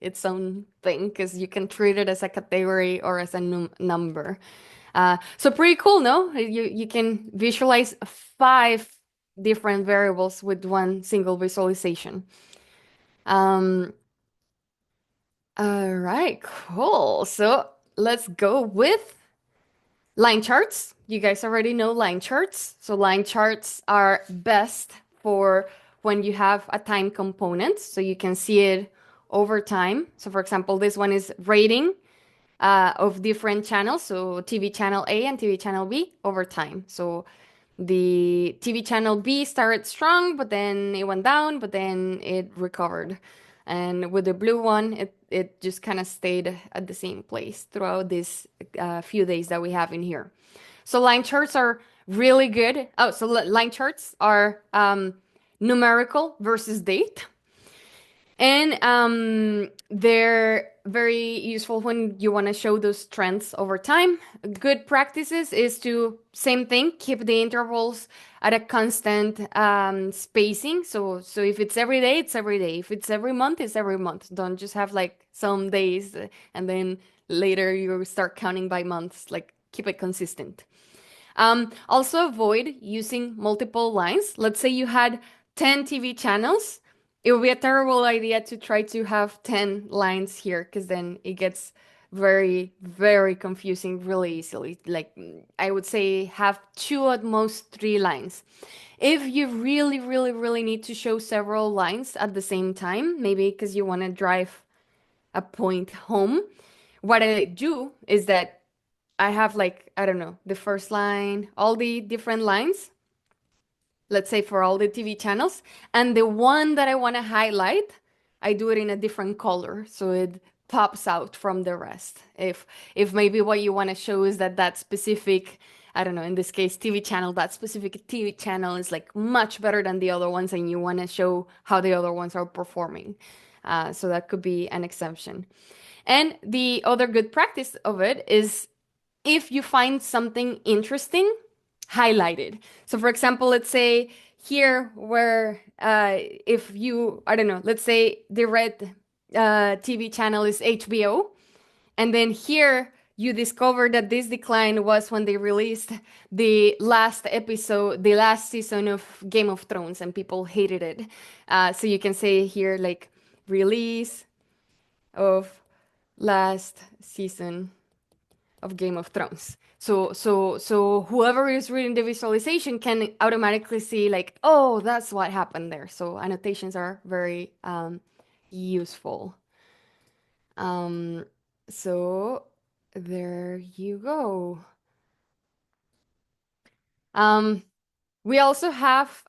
its own thing because you can treat it as a category or as a number. So pretty cool, no? You can visualize five different variables with one single visualization. Um, all right, cool. So let's go with line charts. You guys already know line charts. So line charts are best for when you have a time component. So you can see it over time. So for example, this one is rating of different channels. So TV channel A and TV channel B over time. So the TV channel B started strong, but then it went down, but then it recovered. And with the blue one, it just kind of stayed at the same place throughout these few days that we have in here. So line charts are really good. Oh, so line charts are numerical versus date. And they're very useful when you want to show those trends over time. Good practices is to, same thing, keep the intervals at a constant spacing. So if it's every day, it's every day. If it's every month, it's every month. Don't just have like some days and then later you start counting by months. Like keep it consistent. Also avoid using multiple lines. Let's say you had 10 TV channels. It would be a terrible idea to try to have 10 lines here because then it gets very, very confusing really easily. Like I would say have two at most three lines. If you really, really, really need to show several lines at the same time, maybe because you want to drive a point home, what I do is that I have like, I don't know, the first line, all the different lines, let's say for all the TV channels, and the one that I want to highlight, I do it in a different color so it pops out from the rest. If maybe what you want to show is that that specific, I don't know, in this case TV channel, that specific TV channel is like much better than the other ones and you want to show how the other ones are performing. So that could be an exception. And the other good practice of it is if you find something interesting, highlight it. So, for example, let's say here where if you, I don't know, let's say the red TV channel is HBO, and then here you discover that this decline was when they released the last episode, the last season of Game of Thrones, and people hated it. So you can say here like release of last season of Game of Thrones. So whoever is reading the visualization can automatically see like, oh, that's what happened there. So annotations are very useful. Um, so there you go. Um, we also have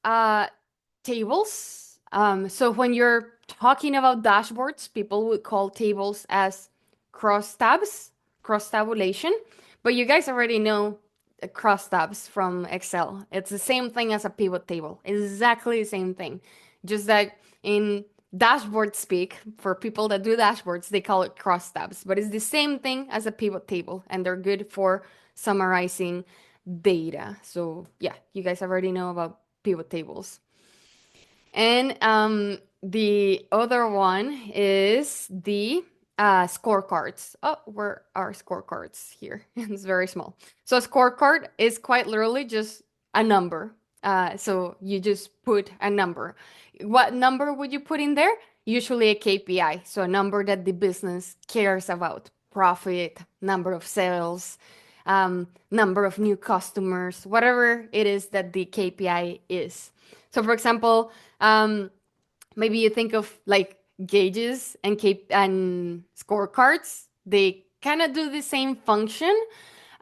tables. So when you're talking about dashboards, people would call tables as crosstabs, cross tabulation. But you guys already know crosstabs from Excel. It's the same thing as a pivot table, exactly the same thing. Just that in dashboard speak, for people that do dashboards, they call it crosstabs. But it's the same thing as a pivot table, and they're good for summarizing data. So yeah, you guys already know about pivot tables. And the other one is the scorecards. Oh, where are scorecards here? It's very small. So a scorecard is quite literally just a number. So you just put a number. What number would you put in there? Usually a KPI, so a number that the business cares about. Profit, number of sales, number of new customers, whatever it is that the KPI is. So for example, maybe you think of like gauges and scorecards. They kind of do the same function.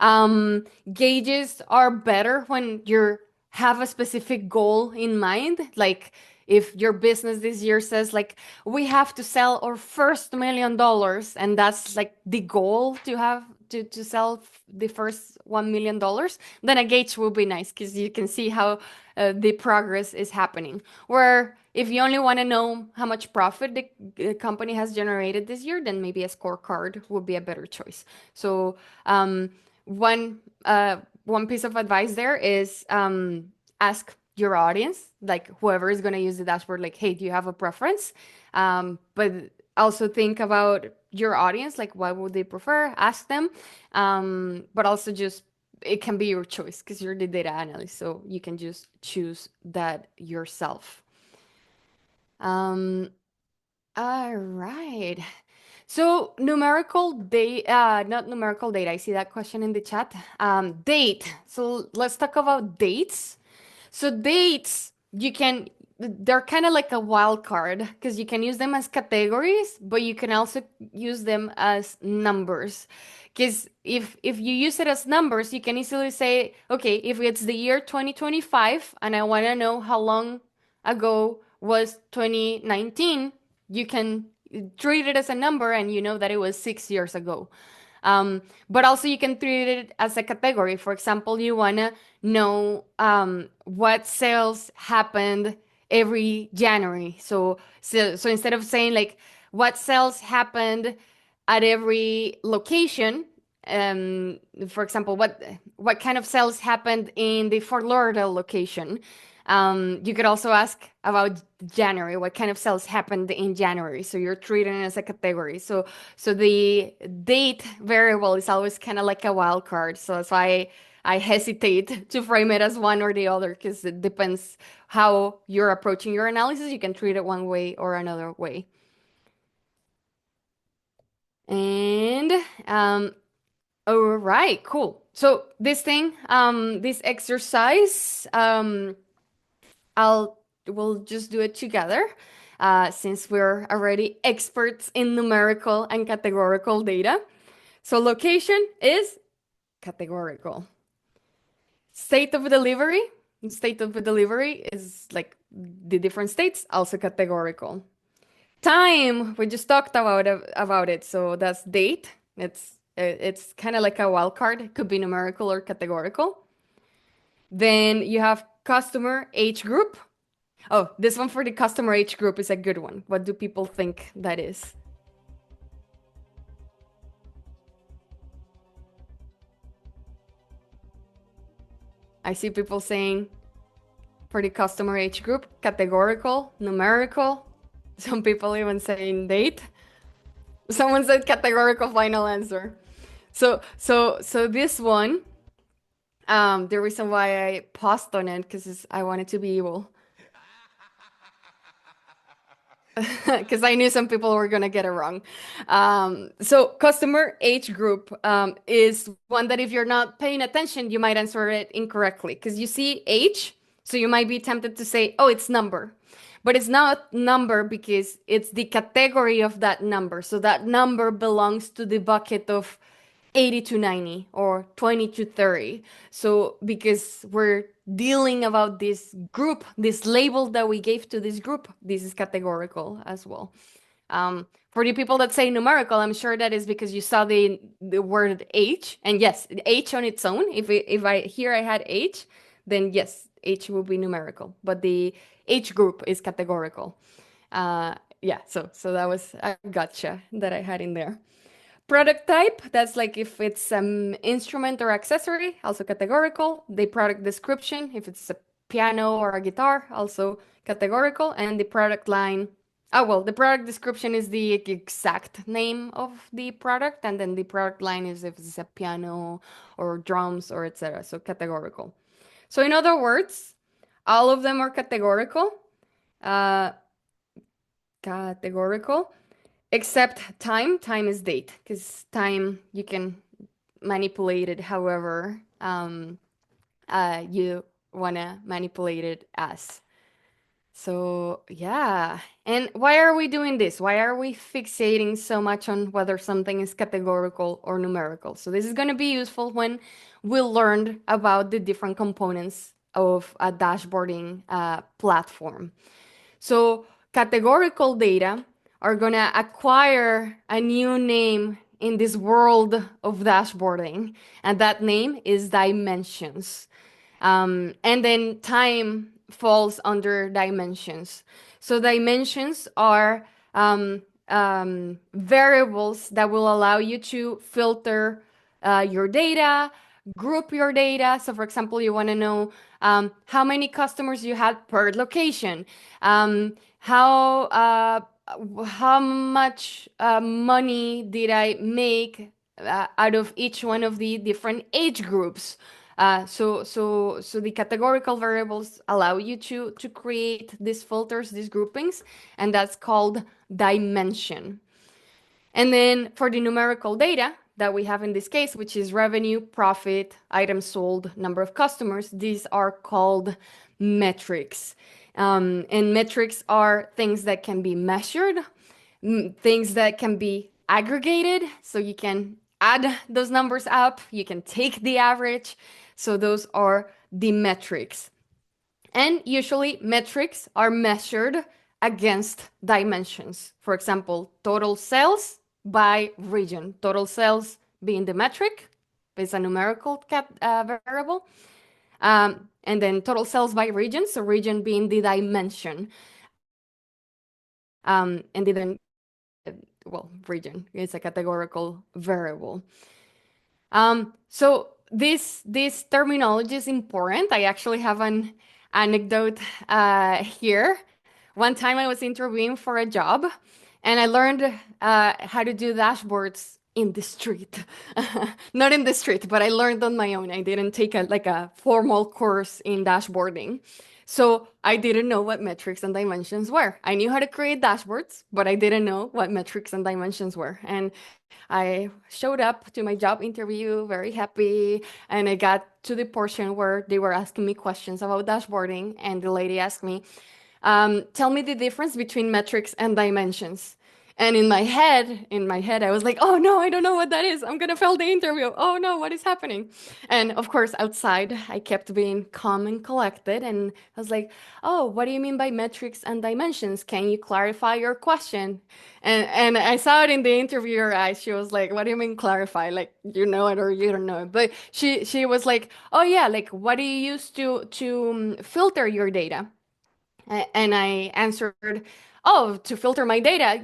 Gauges are better when you have a specific goal in mind. Like if your business this year says like we have to sell our first $1 million, and that's like the goal to have to sell the first $1 million, then a gauge will be nice because you can see how the progress is happening. Where if you only want to know how much profit the company has generated this year, then maybe a scorecard would be a better choice. So one one piece of advice there is ask your audience, like whoever is going to use the dashboard, like, hey, do you have a preference? But also think about your audience, like what would they prefer? Ask them. But also just it can be your choice because you're the data analyst, so you can just choose that yourself. Um, all right. So numerical data, not numerical data. I see that question in the chat. Date. So let's talk about dates. So dates, they're kind of like a wild card because you can use them as categories, but you can also use them as numbers. Because if you use it as numbers, you can easily say, okay, if it's the year 2025 and I want to know how long ago was 2019, you can treat it as a number and you know that it was 6 years ago. But also you can treat it as a category. For example, you want to know what sales happened every January. So instead of saying like what sales happened at every location, for example, what kind of sales happened in the Fort Lauderdale location? You could also ask about January, what kind of sales happened in January. So you're treating it as a category. So the date variable is always kind of like a wild card. So that's why I hesitate to frame it as one or the other because it depends how you're approaching your analysis. You can treat it one way or another way. And all right, cool. So this exercise, we'll just do it together, since we're already experts in numerical and categorical data. So location is categorical. State of delivery is like the different states, also categorical. Time, we just talked about it, so that's date. It's kind of like a wild card. It could be numerical or categorical. Then you have customer age group. Oh, this one for the customer age group is a good one. What do people think that is? I see people saying for the customer age group, categorical, numerical. Some people even saying date. Someone said categorical final answer. So this one, the reason why I paused on it because I wanted to be evil. Because I knew some people were gonna get it wrong. So customer age group is one that if you're not paying attention, you might answer it incorrectly. Because you see age, so you might be tempted to say, "Oh, it's number," but it's not number because it's the category of that number. So that number belongs to the bucket of 80 to 90 or 20 to 30. So because we're dealing about this group, this label that we gave to this group, this is categorical as well. For the people that say numerical, I'm sure that is because you saw the word age, and yes, age on its own. If I here I had age, then yes, age will be numerical, but the age group is categorical. Yeah, so that was a gotcha that I had in there. Product type, that's like if it's an instrument or accessory, also categorical. The product description, if it's a piano or a guitar, also categorical. And the product line, Oh, well, the product description is the exact name of the product, and then the product line is if it's a piano or drums or etc. So categorical. So in other words, all of them are categorical, uh, categorical, except time. Time is date, because time you can manipulate it however you wanna manipulate it as. So, yeah. And why are we doing this? Why are we fixating so much on whether something is categorical or numerical? So, this is going to be useful when we learned about the different components of a dashboarding platform. So, categorical data are going to acquire a new name in this world of dashboarding, and that name is dimensions. And then time falls under dimensions. So dimensions are variables that will allow you to filter your data, group your data. So, for example, you want to know how many customers you had per location, how much money did I make out of each one of the different age groups. So the categorical variables allow you to create these filters, these groupings, and that's called dimension. And then for the numerical data that we have in this case, which is revenue, profit, items sold, number of customers, these are called metrics. And metrics are things that can be measured, things that can be aggregated. So you can add those numbers up, you can take the average. So those are the metrics. And usually metrics are measured against dimensions. For example, total sales by region. Total sales being the metric, is a numerical variable. And then total sales by region, so region being the dimension. And then, well, region is a categorical variable. So this terminology is important. I actually have an anecdote here. One time I was interviewing for a job, and I learned how to do dashboards in the street. Not in the street, but I learned on my own. I didn't take a formal course in dashboarding. So I didn't know what metrics and dimensions were. I knew how to create dashboards, but I didn't know what metrics and dimensions were. And I showed up to my job interview very happy, and I got to the portion where they were asking me questions about dashboarding, and the lady asked me, tell me the difference between metrics and dimensions. And in my head, I was like, oh no, I don't know what that is. I'm gonna fail the interview. Oh no, what is happening? And of course, outside, I kept being calm and collected. And I was like, oh, what do you mean by metrics and dimensions? Can you clarify your question? And I saw it in the interviewer eyes. She was like, what do you mean clarify? Like, you know it or you don't know it. But she was like, oh yeah, like what do you use to filter your data? And I answered, oh, to filter my data,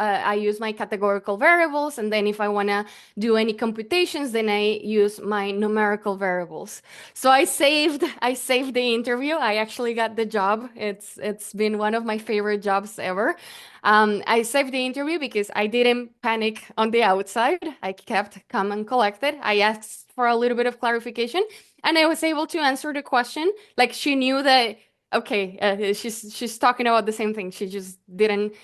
I use my categorical variables, and then if I want to do any computations, then I use my numerical variables. So I saved the interview. I actually got the job. It's been one of my favorite jobs ever. I saved the interview because I didn't panic on the outside. I kept calm and collected. I asked for a little bit of clarification, and I was able to answer the question. Like she knew that okay, she's talking about the same thing. She just didn't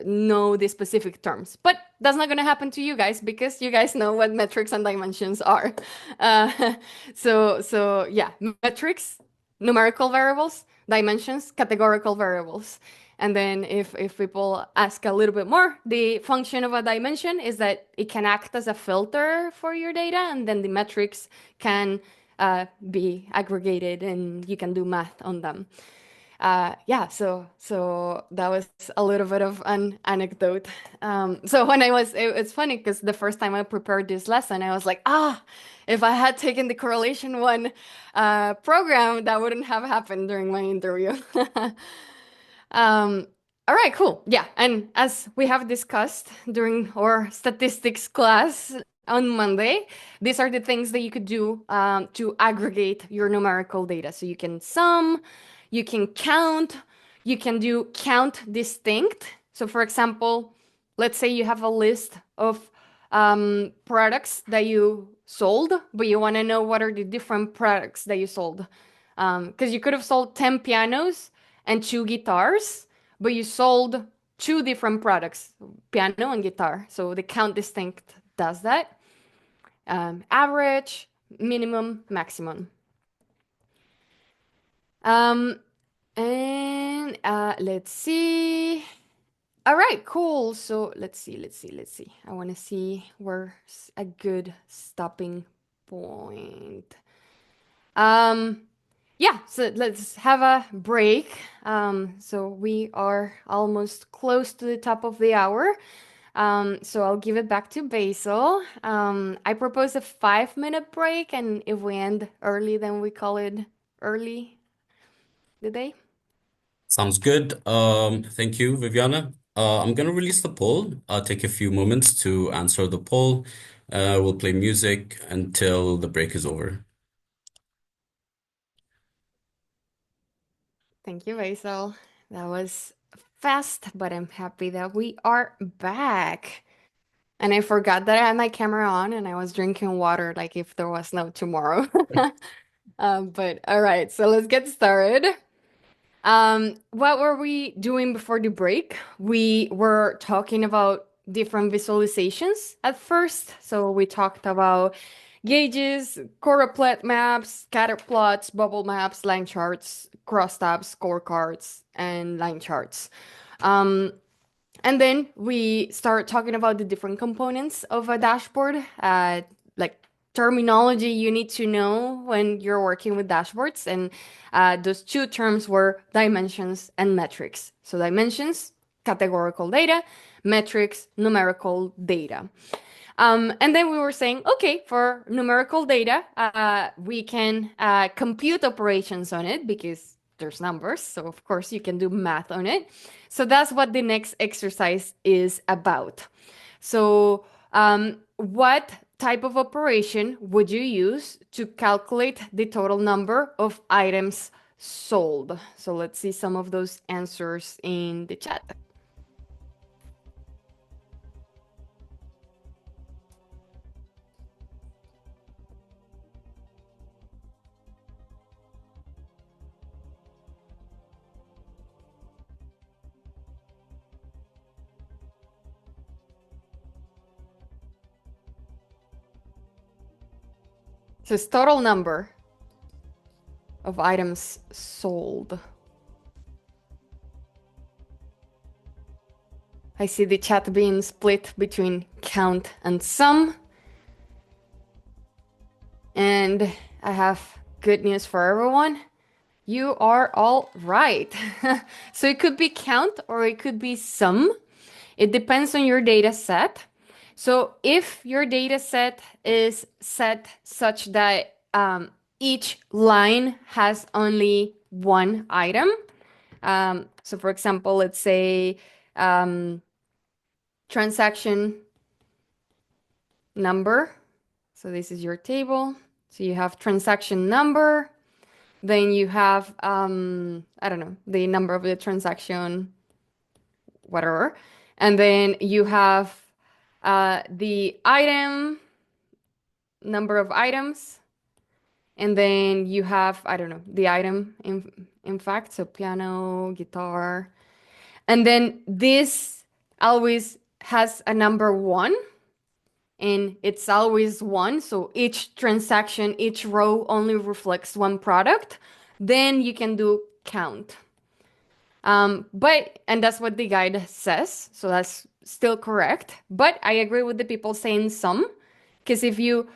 know the specific terms. But that's not going to happen to you guys because you guys know what metrics and dimensions are. Uh, so yeah, metrics, numerical variables, dimensions, categorical variables. And then if people ask a little bit more, the function of a dimension is that it can act as a filter for your data, and then the metrics can be aggregated and you can do math on them. Yeah, so that was a little bit of an anecdote. So when it's funny because the first time I prepared this lesson, I was like, if I had taken the correlation one program, that wouldn't have happened during my interview. Um, all right, cool. Yeah, and as we have discussed during our statistics class on Monday, these are the things that you could do to aggregate your numerical data. So you can sum, you can count, you can do count distinct. So, for example, let's say you have a list of products that you sold, but you want to know what are the different products that you sold. Because you could have sold 10 pianos and two guitars, but you sold two different products, piano and guitar. So the count distinct does that. Average, minimum, maximum. Um, and let's see. All right, cool. So let's see. I want to see where's a good stopping point. Um, yeah, so let's have a break. So we are almost close to the top of the hour. So I'll give it back to Basil. I propose a 5 minute break, and if we end early, then we call it early the day. Sounds good. Thank you, Viviana. I'm gonna release the poll. I'll take a few moments to answer the poll. We'll play music until the break is over. Thank you, Basil. That was fast, but I'm happy that we are back. And I forgot that I had my camera on and I was drinking water like if there was no tomorrow. But all right, so let's get started. What were we doing before the break? We were talking about different visualizations at first. So we talked about gauges, choropleth maps, scatter plots, bubble maps, line charts, crosstabs, scorecards, and line charts. Um, and then we start talking about the different components of a dashboard, like terminology you need to know when you're working with dashboards. And those two terms were dimensions and metrics. So dimensions, categorical data, metrics, numerical data. And then we were saying, okay, for numerical data, we can compute operations on it because there's numbers. So, of course, you can do math on it. So, that's what the next exercise is about. So, what type of operation would you use to calculate the total number of items sold? So, let's see some of those answers in the chat. So, it's total number of items sold. I see the chat being split between count and sum. And I have good news for everyone. You are all right. So it could be count or it could be sum. It depends on your data set. So if your data set is set such that each line has only one item, so for example, let's say transaction number. So this is your table. So you have transaction number, then you have I don't know, the number of the transaction, whatever. And then you have the item, number of items, and then you have, I don't know, the item in fact, so piano, guitar. And then this always has a number one and it's always one. So each transaction, each row only reflects one product. Then you can do count. And that's what the guide says. So that's still correct. But I agree with the people saying sum. Because if you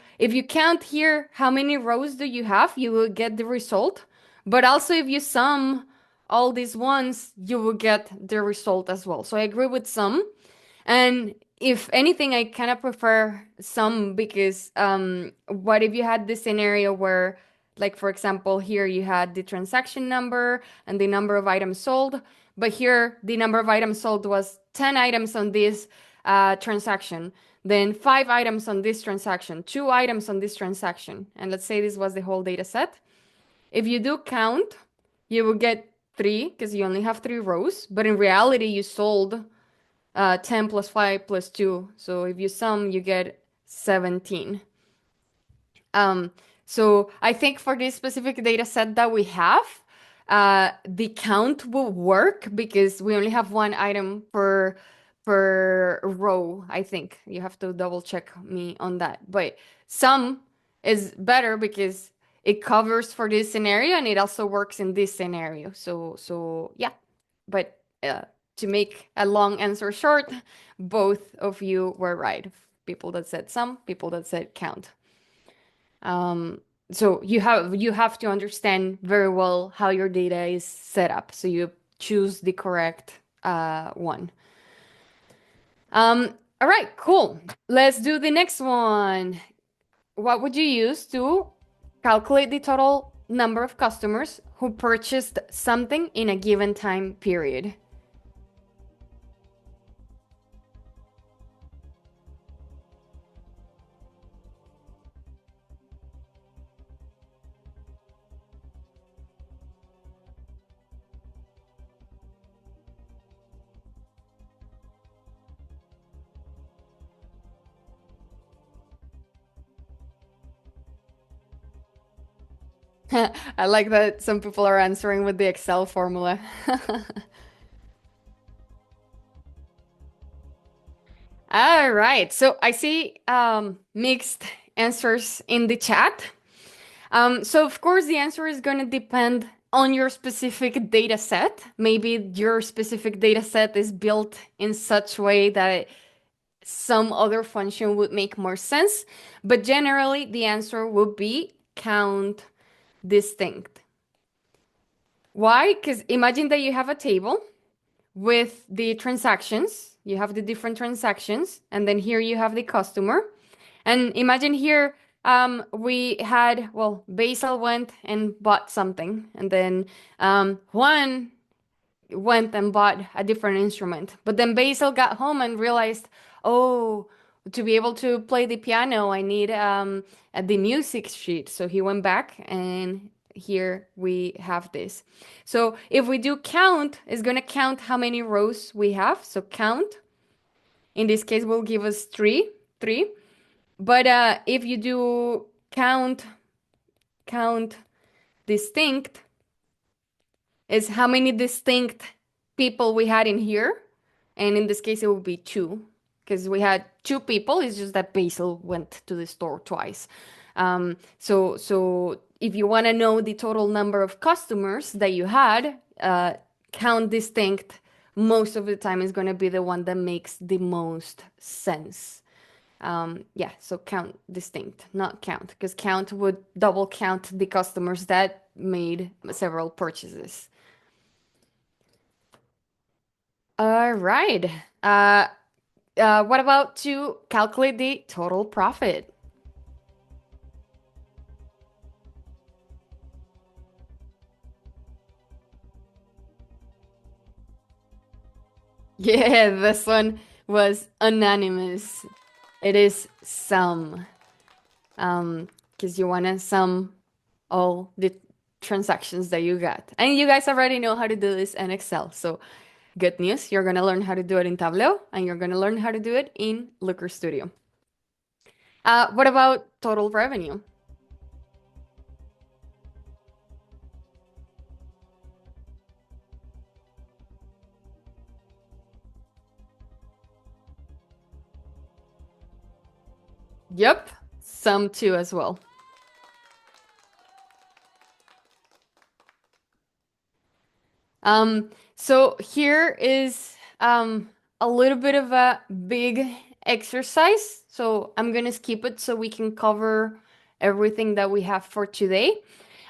count here how many rows do you have, you will get the result. But also if you sum all these ones, you will get the result as well. So I agree with sum. And if anything, I kind of prefer some because what if you had this scenario where, like, for example, here you had the transaction number and the number of items sold, but here the number of items sold was 10 items on this transaction, then 5 items on this transaction, 2 items on this transaction. And let's say this was the whole data set. If you do count, you will get three because you only have 3 rows, but in reality, you sold 10 plus 5 plus 2. So if you sum, you get 17. Um, so I think for this specific data set that we have, the count will work because we only have one item per row. I think you have to double check me on that. But sum is better because it covers for this scenario and it also works in this scenario. So yeah. But to make a long answer short, both of you were right. People that said sum, people that said count. Um, so you have to understand very well how your data is set up. So you choose the correct one. All right, cool. Let's do the next one. What would you use to calculate the total number of customers who purchased something in a given time period? I like that some people are answering with the Excel formula. All right. So I see mixed answers in the chat. So of course the answer is going to depend on your specific data set. Maybe your specific data set is built in such way that some other function would make more sense. But generally the answer would be count distinct. Why? Because imagine that you have a table with the transactions. You have the different transactions, and then here you have the customer. And imagine here, we had, well, Basil went and bought something, and then Juan went and bought a different instrument. But then Basil got home and realized, oh, to be able to play the piano, I need the music sheet. So he went back and here we have this. So if we do count, it's going to count how many rows we have. So count, in this case, will give us three. But if you do count distinct, is how many distinct people we had in here. And in this case, it would be two because we had two people. It's just that Basil went to the store twice. So if you want to know the total number of customers that you had, count distinct most of the time is going to be the one that makes the most sense. Yeah, so count distinct, not count, because count would double count the customers that made several purchases. All right. Uh, what about to calculate the total profit? Yeah, this one was unanimous. It is sum. Because you want to sum all the transactions that you got. And you guys already know how to do this in Excel. So good news, you're going to learn how to do it in Tableau and you're going to learn how to do it in Looker Studio. What about total revenue? Yep, sum two as well. So here is a little bit of a big exercise. So I'm gonna skip it so we can cover everything that we have for today.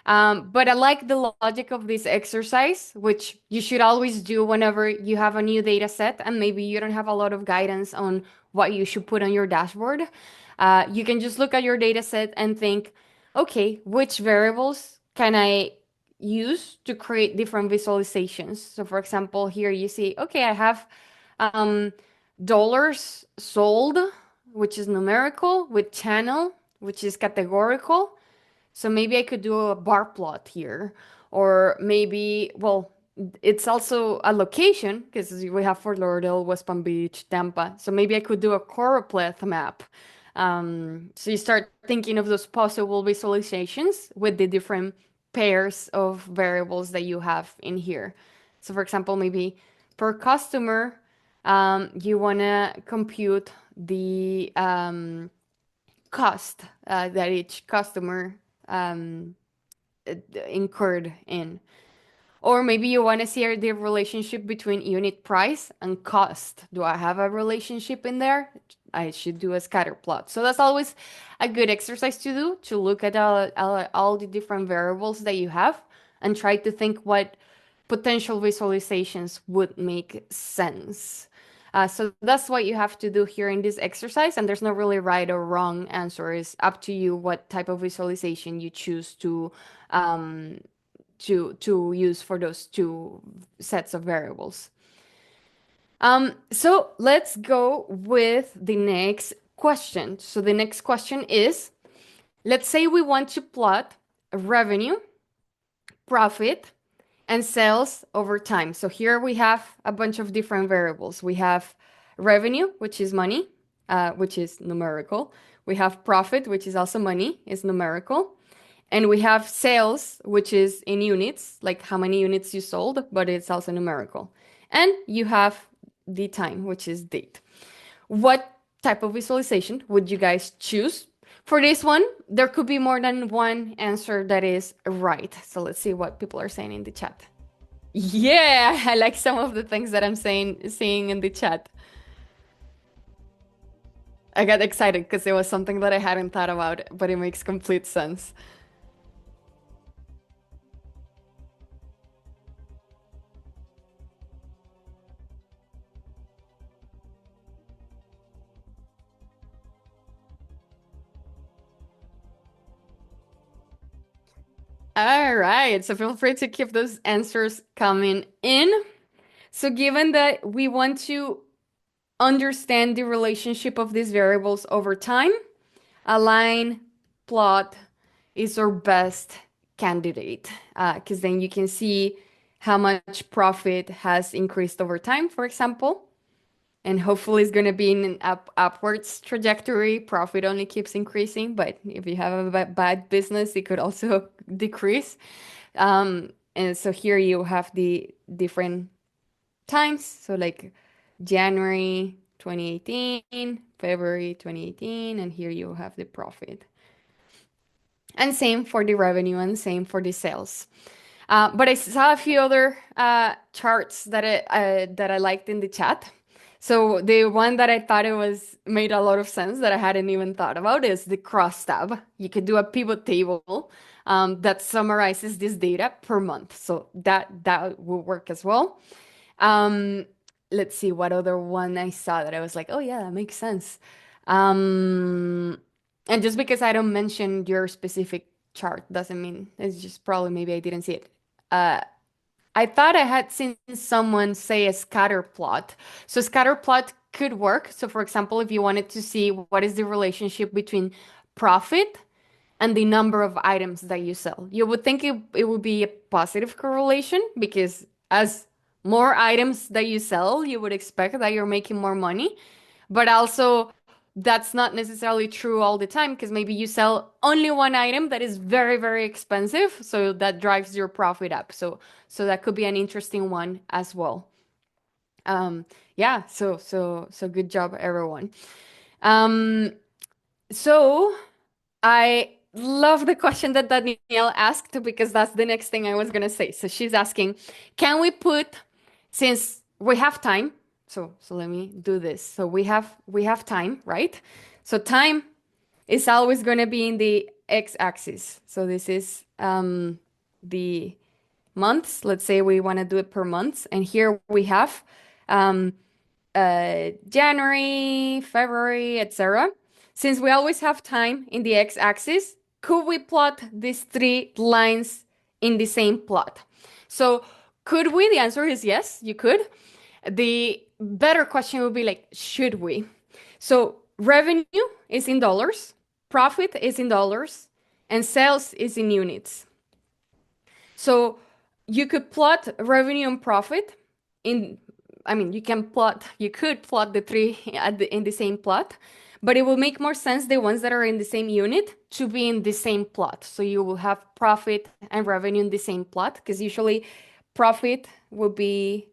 But I like the logic of this exercise, which you should always do whenever you have a new data set and maybe you don't have a lot of guidance on what you should put on your dashboard. You can just look at your data set and think, okay, which variables can I use to create different visualizations? So for example, here you see, okay, I have um, dollars sold, which is numerical, with channel, which is categorical. So maybe I could do a bar plot here, or maybe, well, it's also a location because we have Fort Lauderdale, West Palm Beach, Tampa. So maybe I could do a choropleth map. So you start thinking of those possible visualizations with the different pairs of variables that you have in here. So for example, maybe per customer, you want to compute the cost that each customer um, incurred in. Or maybe you want to see the relationship between unit price and cost. Do I have a relationship in there? I should do a scatter plot. So that's always a good exercise to do, to look at all the different variables that you have and try to think what potential visualizations would make sense. So that's what you have to do here in this exercise. And there's no really right or wrong answer. It's up to you what type of visualization you choose um, to use for those two sets of variables. So let's go with the next question. So the next question is, let's say we want to plot revenue, profit, and sales over time. So here we have a bunch of different variables. We have revenue, which is money, which is numerical. We have profit, which is also money, is numerical. And we have sales, which is in units, like how many units you sold, but it's also numerical. And you have the time, which is date. What type of visualization would you guys choose? For this one, there could be more than one answer that is right. So let's see what people are saying in the chat. Yeah, I like some of the things that I'm seeing in the chat. I got excited because it was something that I hadn't thought about, but it makes complete sense. All right, so feel free to keep those answers coming in. So given that we want to understand the relationship of these variables over time, a line plot is our best candidate because then you can see how much profit has increased over time, for example. And hopefully it's going to be in an upwards trajectory. Profit only keeps increasing, but if you have a bad business, it could also decrease. And so here you have the different times. So like January 2018, February 2018, and here you have the profit. And same for the revenue and same for the sales. But I saw a few other charts that I liked in the chat. So the one that I thought it was made a lot of sense that I hadn't even thought about is the cross tab. You could do a pivot table that summarizes this data per month. So that will work as well. Um, let's see what other one I saw that I was like, oh yeah, that makes sense. Um, and just because I don't mention your specific chart doesn't mean it's just probably maybe I didn't see it. Uh, I thought I had seen someone say a scatter plot. So scatter plot could work. So for example, if you wanted to see what is the relationship between profit and the number of items that you sell, you would think it would be a positive correlation because as more items that you sell, you would expect that you're making more money. But also, that's not necessarily true all the time because maybe you sell only one item that is very, very expensive, so that drives your profit up. So that could be an interesting one as well. Yeah, so good job, everyone. Um, so I love the question that Danielle asked because that's the next thing I was gonna say. So she's asking, can we put, since we have time, so let me do this. So we have time, right? So time is always gonna be in the x-axis. So this is the months. Let's say we want to do it per month, and here we have um, January, February, etc. Since we always have time in the x-axis, could we plot these three lines in the same plot? So could we? The answer is yes, you could. The better question would be like, should we? So revenue is in dollars, profit is in dollars, and sales is in units. So You could plot revenue and profit in, I mean, you could plot the three in the same plot, but it will make more sense the ones that are in the same unit to be in the same plot. So you will have profit and revenue in the same plot because usually profit will be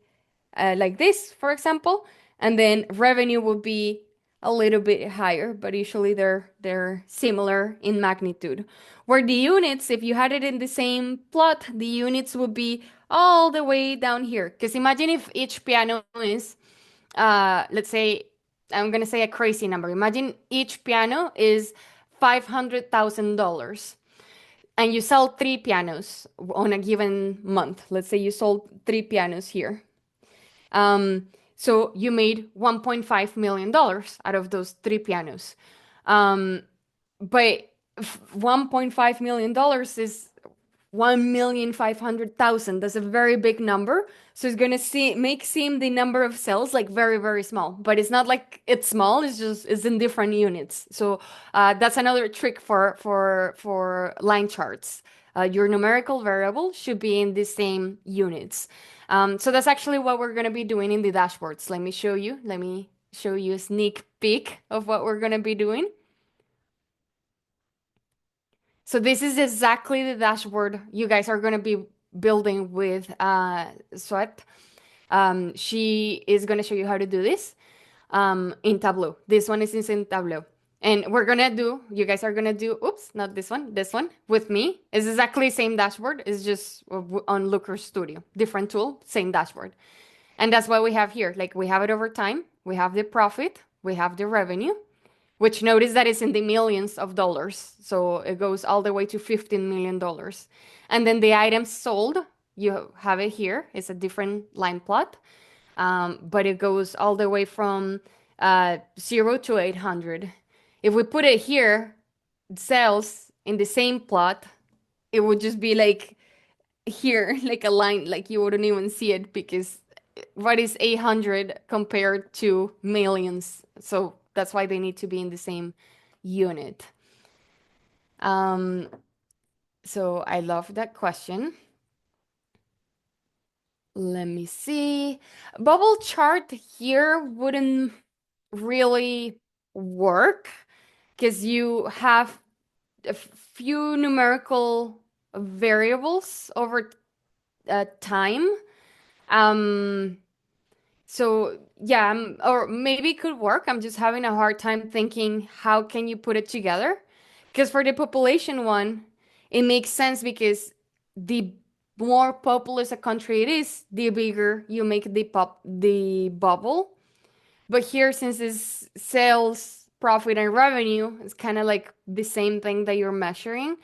like this, for example, and then revenue will be a little bit higher, but usually they're similar in magnitude. Where the units, if you had it in the same plot, the units would be all the way down here. Because imagine if each piano is, let's say, I'm gonna say a crazy number. Imagine each piano is $500,000 and you sell three pianos on a given month. Let's say you sold three pianos here. So you made $1.5 million out of those three pianos. Um, but $1.5 million is 1,500,000. That's a very big number. So it's gonna seem the number of cells like very, very small. But it's not like it's small, it's just it's in different units. So that's another trick for line charts. Your numerical variable should be in the same units. So that's actually what we're gonna be doing in the dashboards. Let me show you. Let me show you a sneak peek of what we're gonna be doing. So this is exactly the dashboard you guys are going to be building with Sweat. She is going to show you how to do this in Tableau. This one is in Tableau. And we're going to do, you guys are going to do, oops, not this one with me. It's exactly same dashboard. It's just on Looker Studio. Different tool, same dashboard. And that's what we have here. Like we have it over time. We have the profit. We have the revenue, which notice that it's in the millions of dollars. So it goes all the way to $15 million. And then the items sold, you have it here. It's a different line plot, but it goes all the way from 0 to 800. If we put it here, sales in the same plot, it would just be like here, like a line, like you wouldn't even see it because what is 800 compared to millions? So that's why they need to be in the same unit. Um, so I love that question. Let me see. Bubble chart here wouldn't really work because you have a few numerical variables over time. Um, So yeah, or maybe it could work. I'm just having a hard time thinking how can you put it together? Because for the population one, it makes sense because the more populous a country it is, the bigger you make the bubble. But here, since it's sales, profit, and revenue, it's kind of like the same thing that you're measuring.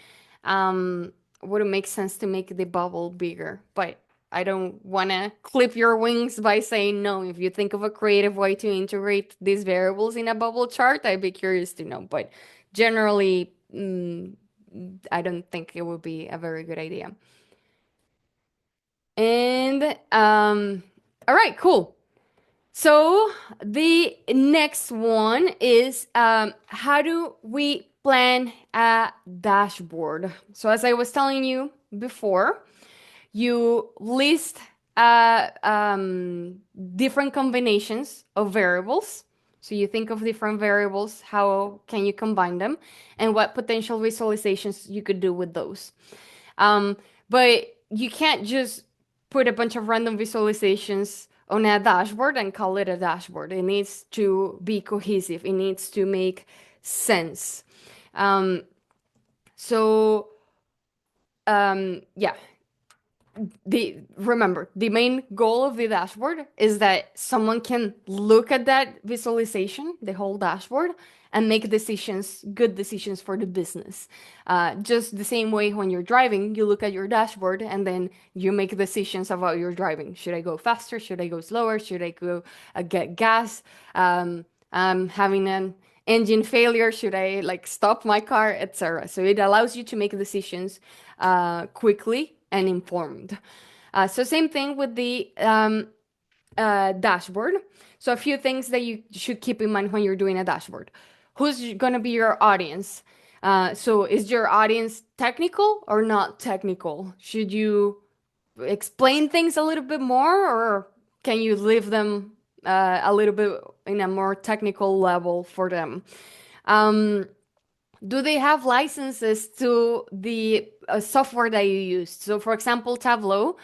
Um, would it make sense to make the bubble bigger? But I don't want to clip your wings by saying no. If you think of a creative way to integrate these variables in a bubble chart, I'd be curious to know. But generally, I don't think it would be a very good idea. And all right, cool. So the next one is how do we plan a dashboard? So as I was telling you before, you list different combinations of variables. So you think of different variables, how can you combine them, and what potential visualizations you could do with those. Um, but you can't just put a bunch of random visualizations on a dashboard and call it a dashboard. It needs to be cohesive. It needs to make sense. Um, so yeah, remember the main goal of the dashboard is that someone can look at that visualization, the whole dashboard, and make decisions, good decisions for the business. Just the same way when you're driving, you look at your dashboard and then you make decisions about your driving. Should I go faster? Should I go slower? Should I go get gas? I'm having an engine failure. Should I like stop my car, etc. So it allows you to make decisions quickly and informed. So same thing with the dashboard. So a few things that you should keep in mind when you're doing a dashboard. Who's going to be your audience? So is your audience technical or not technical? Should you explain things a little bit more, or can you leave them a little bit in a more technical level for them? Um, do they have licenses to the software that you use? So, for example, Tableau,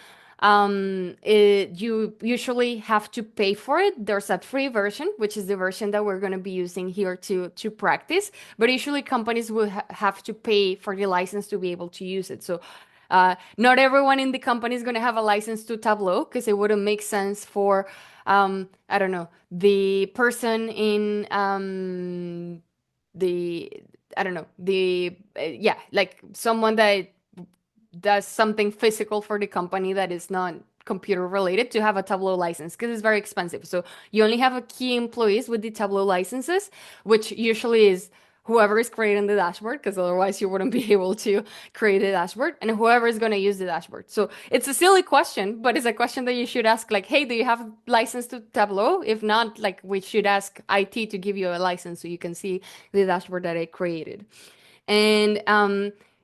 you usually have to pay for it. There's a free version, which is the version that we're going to be using here to practice. But usually, companies will have to pay for the license to be able to use it. So, not everyone in the company is going to have a license to Tableau because it wouldn't make sense for, I don't know, the person in the I don't know, yeah, like someone that does something physical for the company that is not computer related to have a Tableau license because it's very expensive. So you only have a key employees with the Tableau licenses, which usually is whoever is creating the dashboard, because otherwise you wouldn't be able to create a dashboard, and whoever is going to use the dashboard. So it's a silly question, but it's a question that you should ask, like, hey, do you have license to Tableau? If not, like, we should ask IT to give you a license so you can see the dashboard that I created. And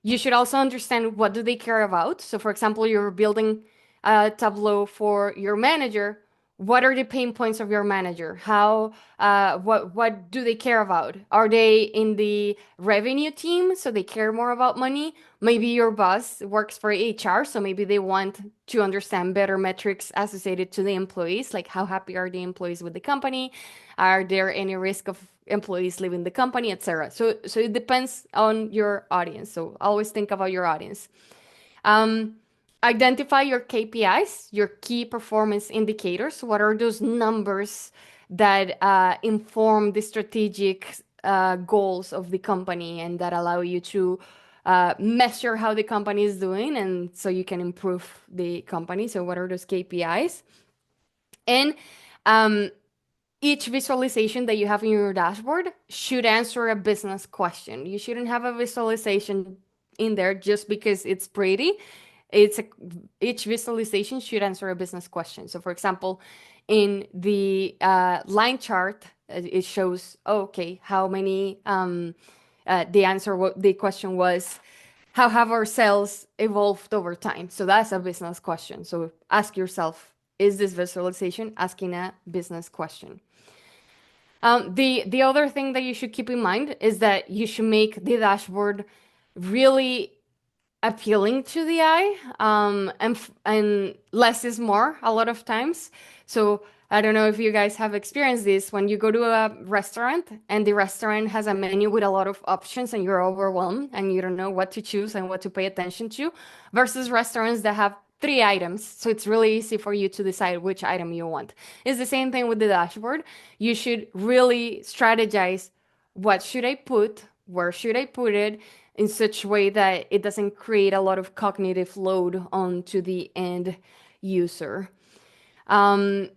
you should also understand what do they care about. So, for example, you're building a Tableau for your manager. What are the pain points of your manager? What do they care about? Are they in the revenue team, so they care more about money? Maybe your boss works for HR, so maybe they want to understand better metrics associated to the employees, like how happy are the employees with the company? Are there any risk of employees leaving the company, etc. So it depends on your audience. So always think about your audience. Um, Identify your KPIs, your key performance indicators. What are those numbers that inform the strategic goals of the company and that allow you to measure how the company is doing, and so you can improve the company. So what are those KPIs? And um, each visualization that you have in your dashboard should answer a business question. You shouldn't have a visualization in there just because it's pretty. It's a, each visualization should answer a business question. So, for example, in the line chart, it shows, oh, okay, how many, the answer, what the question was, how have our sales evolved over time? So that's a business question. So ask yourself, is this visualization asking a business question? The other thing that you should keep in mind is that you should make the dashboard really appealing to the eye, and less is more a lot of times. So I don't know if you guys have experienced this when you go to a restaurant and the restaurant has a menu with a lot of options and you're overwhelmed and you don't know what to choose and what to pay attention to, versus restaurants that have three items. So it's really easy for you to decide which item you want. It's the same thing with the dashboard. You should really strategize, what should I put? Where should I put it? In such a way that it doesn't create a lot of cognitive load onto the end user. And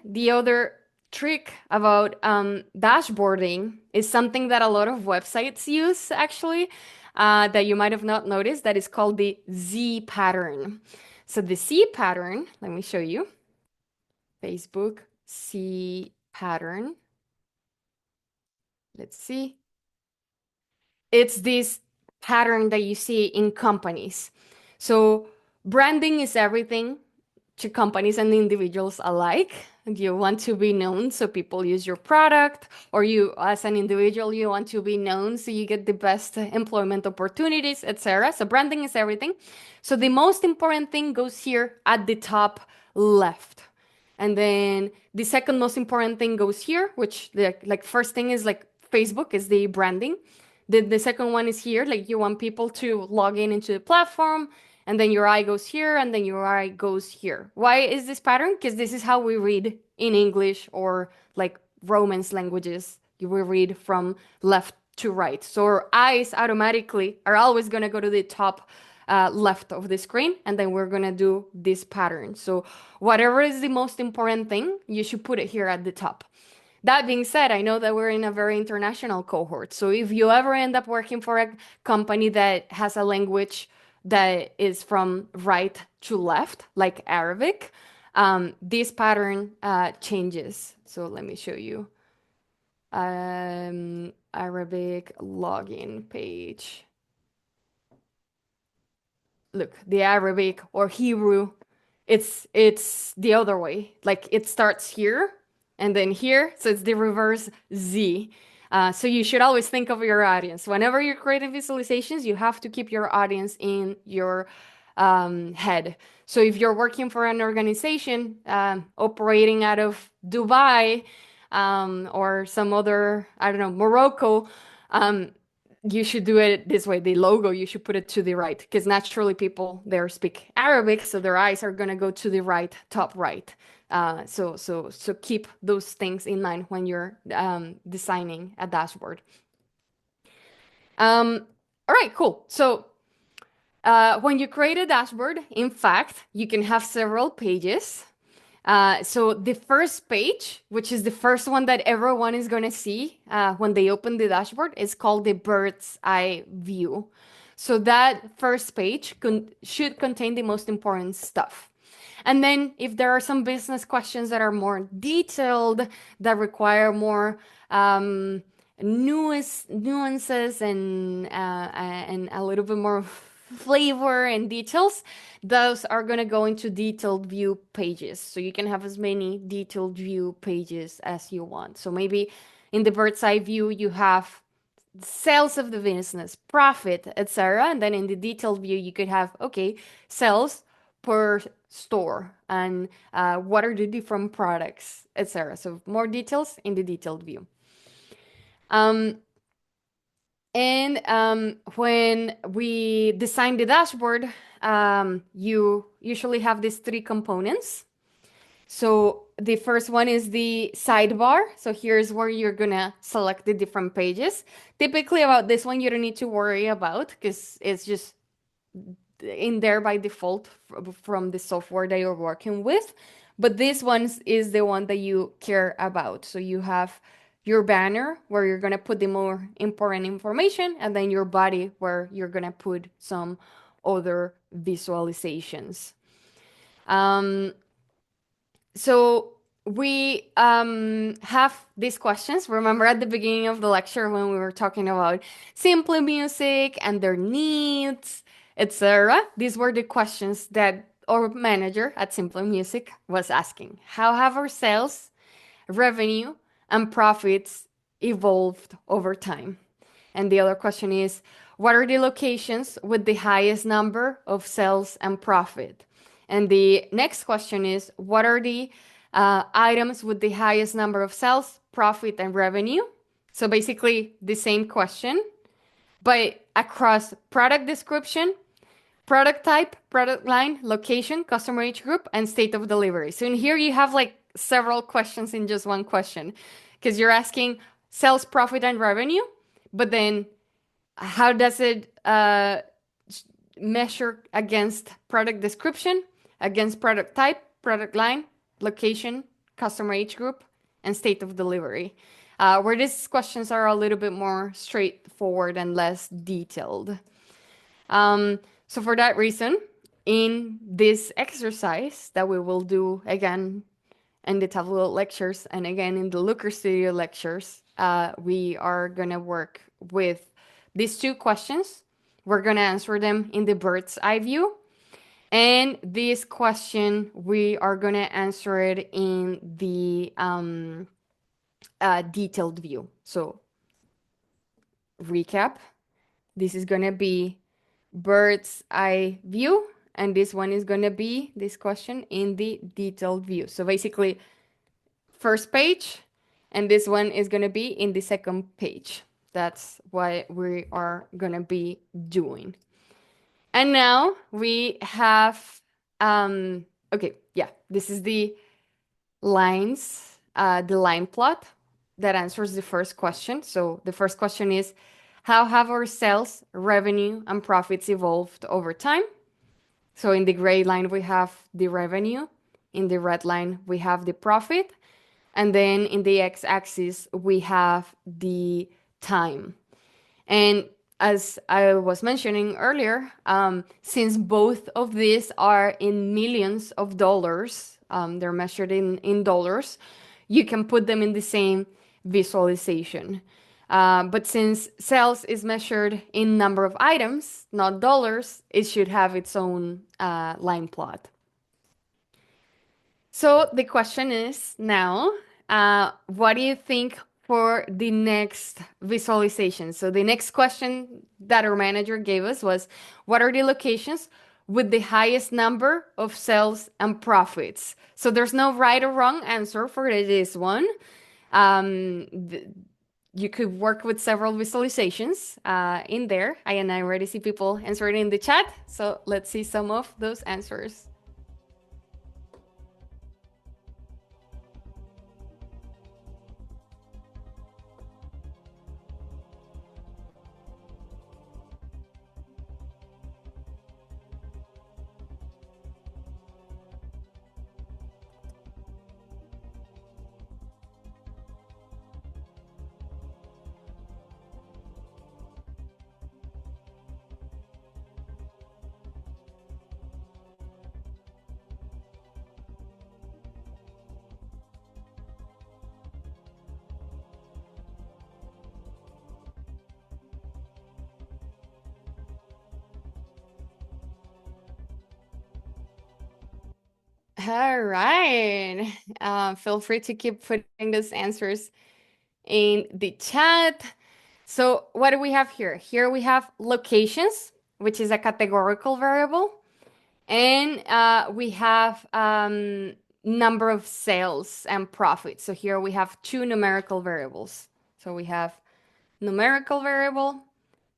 the other trick about dashboarding is something that a lot of websites use, actually, that you might have not noticed, that is called the Z pattern. So the Z pattern, let me show you. Facebook Z pattern. Let's see. It's this pattern that you see in companies. So branding is everything to companies and individuals alike. You want to be known so people use your product, or you as an individual, you want to be known so you get the best employment opportunities, etc. So branding is everything. So the most important thing goes here at the top left. And then the second most important thing goes here, which the like first thing is like Facebook is the branding. The second one is here, like you want people to log in into the platform, and then your eye goes here, and then your eye goes here. Why is this pattern? Because this is how we read in English or like Romance languages. We read from left to right. So our eyes automatically are always going to go to the top left of the screen, and then we're going to do this pattern. So whatever is the most important thing, you should put it here at the top. That being said, I know that we're in a very international cohort. So if you ever end up working for a company that has a language that is from right to left, like Arabic, this pattern changes. So let me show you. Arabic login page. look, the Arabic or Hebrew, it's the other way. Like it starts here and then here, so it's the reverse Z. So you should always think of your audience. Whenever you're creating visualizations, you have to keep your audience in your head. So if you're working for an organization operating out of Dubai or some other, I don't know, Morocco, um, you should do it this way. The logo, you should put it to the right because naturally people there speak Arabic, so their eyes are gonna go to the right, top right. So keep those things in mind when you're designing a dashboard. All right, cool. So when you create a dashboard, in fact, you can have several pages. So the first page, which is the first one that everyone is going to see when they open the dashboard, is called the bird's eye view. So that first page should contain the most important stuff. And then if there are some business questions that are more detailed, that require more nuances and a little bit more flavor and details, those are going to go into detailed view pages. So you can have as many detailed view pages as you want. So maybe in the bird's eye view, you have sales of the business, profit, etc. And then in the detailed view, you could have, okay, sales per store and what are the different products, etc. So more details in the detailed view. And when we design the dashboard, you usually have these three components. So the first one is the sidebar. So here's where you're gonna select the different pages. Typically about this one, you don't need to worry about because it's just in there by default from the software that you're working with. But this one is the one that you care about. So you have your banner where you're going to put the more important information, and then your body where you're going to put some other visualizations. So we have these questions. Remember at the beginning of the lecture when we were talking about Simply Music and their needs, etc. These were the questions that our manager at Simply Music was asking. How have our sales, revenue, and profits evolved over time? And the other question is, what are the locations with the highest number of sales and profit? And the next question is, what are the items with the highest number of sales, profit, and revenue? So basically the same question, but across product description, product type, product line, location, customer age group, and state of delivery. So in here you have like several questions in just one question because you're asking sales, profit, and revenue, but then how does it measure against product description, against product type, product line, location, customer age group, and state of delivery? Where these questions are a little bit more straightforward and less detailed. So for that reason, in this exercise that we will do again in the Tableau lectures and again in the Looker Studio lectures, we are gonna work with these two questions. We're gonna answer them in the bird's eye view. And this question, we are gonna answer it in the detailed view. So recap, this is gonna be bird's eye view, and this one is gonna be this question in the detailed view. So basically, first page, and this one is gonna be in the second page. That's what we are gonna be doing. And now we have, okay, yeah, this is the lines, the line plot that answers the first question. So the first question is, how have our sales, revenue, and profits evolved over time? So in the gray line, we have the revenue. In the red line, we have the profit. And then in the x-axis, we have the time. And as I was mentioning earlier, since both of these are in millions of dollars, they're measured in dollars, you can put them in the same visualization. But since sales is measured in number of items, not dollars, it should have its own line plot. So the question is now, what do you think for the next visualization? So the next question that our manager gave us was, what are the locations with the highest number of sales and profits? So there's no right or wrong answer for this one. Um, th- you could work with several visualizations in there. And I already see people answering in the chat. So let's see some of those answers. All right. Feel free to keep putting those answers in the chat. So what do we have here? Here we have locations, which is a categorical variable, and we have number of sales and profits. So here we have two numerical variables. So we have numerical variable,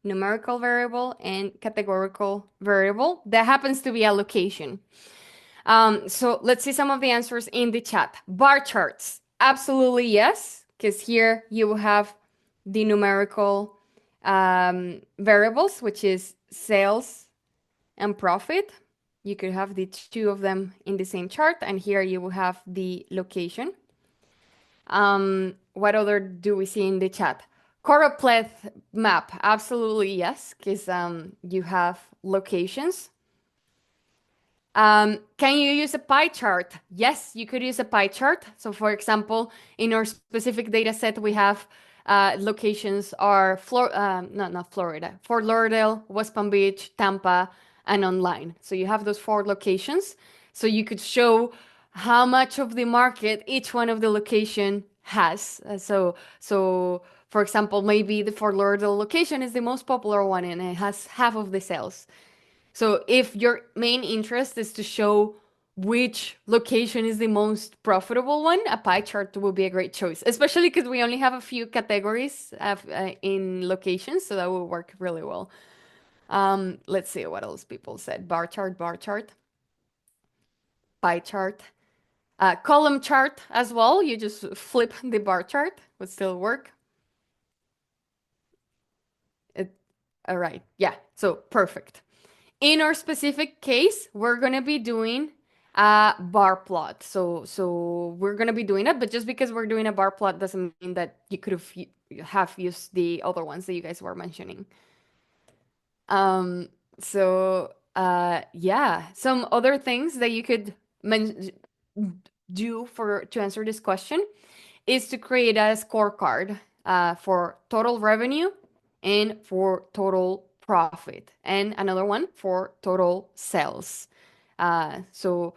and categorical variable. That happens to be a location. So let's see some of the answers in the chat. Bar charts, absolutely yes, because here you will have the numerical variables, which is sales and profit. You could have the two of them in the same chart, and here you will have the location. What other do we see in the chat? Choropleth map, absolutely yes, because you have locations. Can you use a pie chart? Yes, you could use a pie chart. So for example, in our specific data set, we have locations are not Florida, Fort Lauderdale, West Palm Beach, Tampa, and online. So you have those four locations. So you could show how much of the market each one of the location has. So for example, maybe the Fort Lauderdale location is the most popular one and it has half of the sales. So if your main interest is to show which location is the most profitable one, a pie chart will be a great choice, especially because we only have a few categories in locations, so that will work really well. Let's see what else people said. Bar chart, pie chart, column chart as well. You just flip the bar chart, would still work. It, all right, yeah, so perfect. In our specific case, we're gonna be doing a bar plot. So we're gonna be doing it, but just because we're doing a bar plot doesn't mean that you could have used the other ones that you guys were mentioning. Um, yeah, some other things that you could do for to answer this question is to create a scorecard for total revenue and for total profit, and another one for total sales. So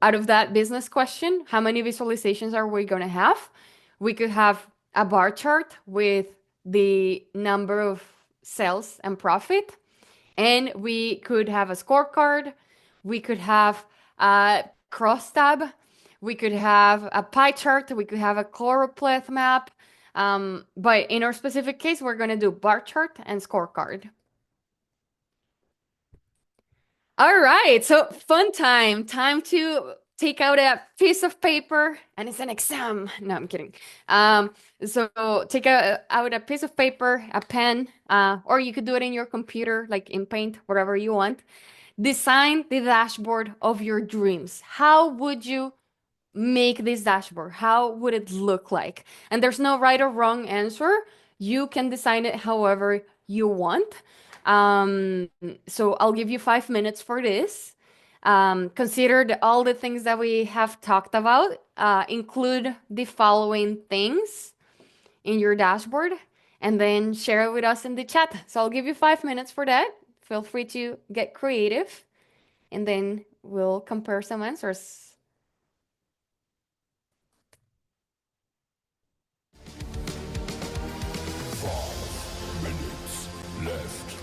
out of that business question, how many visualizations are we going to have? We could have a bar chart with the number of sales and profit, and we could have a scorecard. We could have a crosstab. We could have a pie chart. We could have a choropleth map. But in our specific case, we're going to do bar chart and scorecard. All right, so fun time. Time to take out a piece of paper, and it's an exam. No, I'm kidding. So take out a piece of paper, a pen, or you could do it in your computer, like in Paint, whatever you want. Design the dashboard of your dreams. How would you make this dashboard? How would it look like? And there's no right or wrong answer. You can design it however you want. Um, so I'll give you 5 minutes for this. Consider all the things that we have talked about. Include the following things in your dashboard. and then share it with us in the chat. So I'll give you 5 minutes for that. Feel free to get creative, and then we'll compare some answers. 5 minutes left.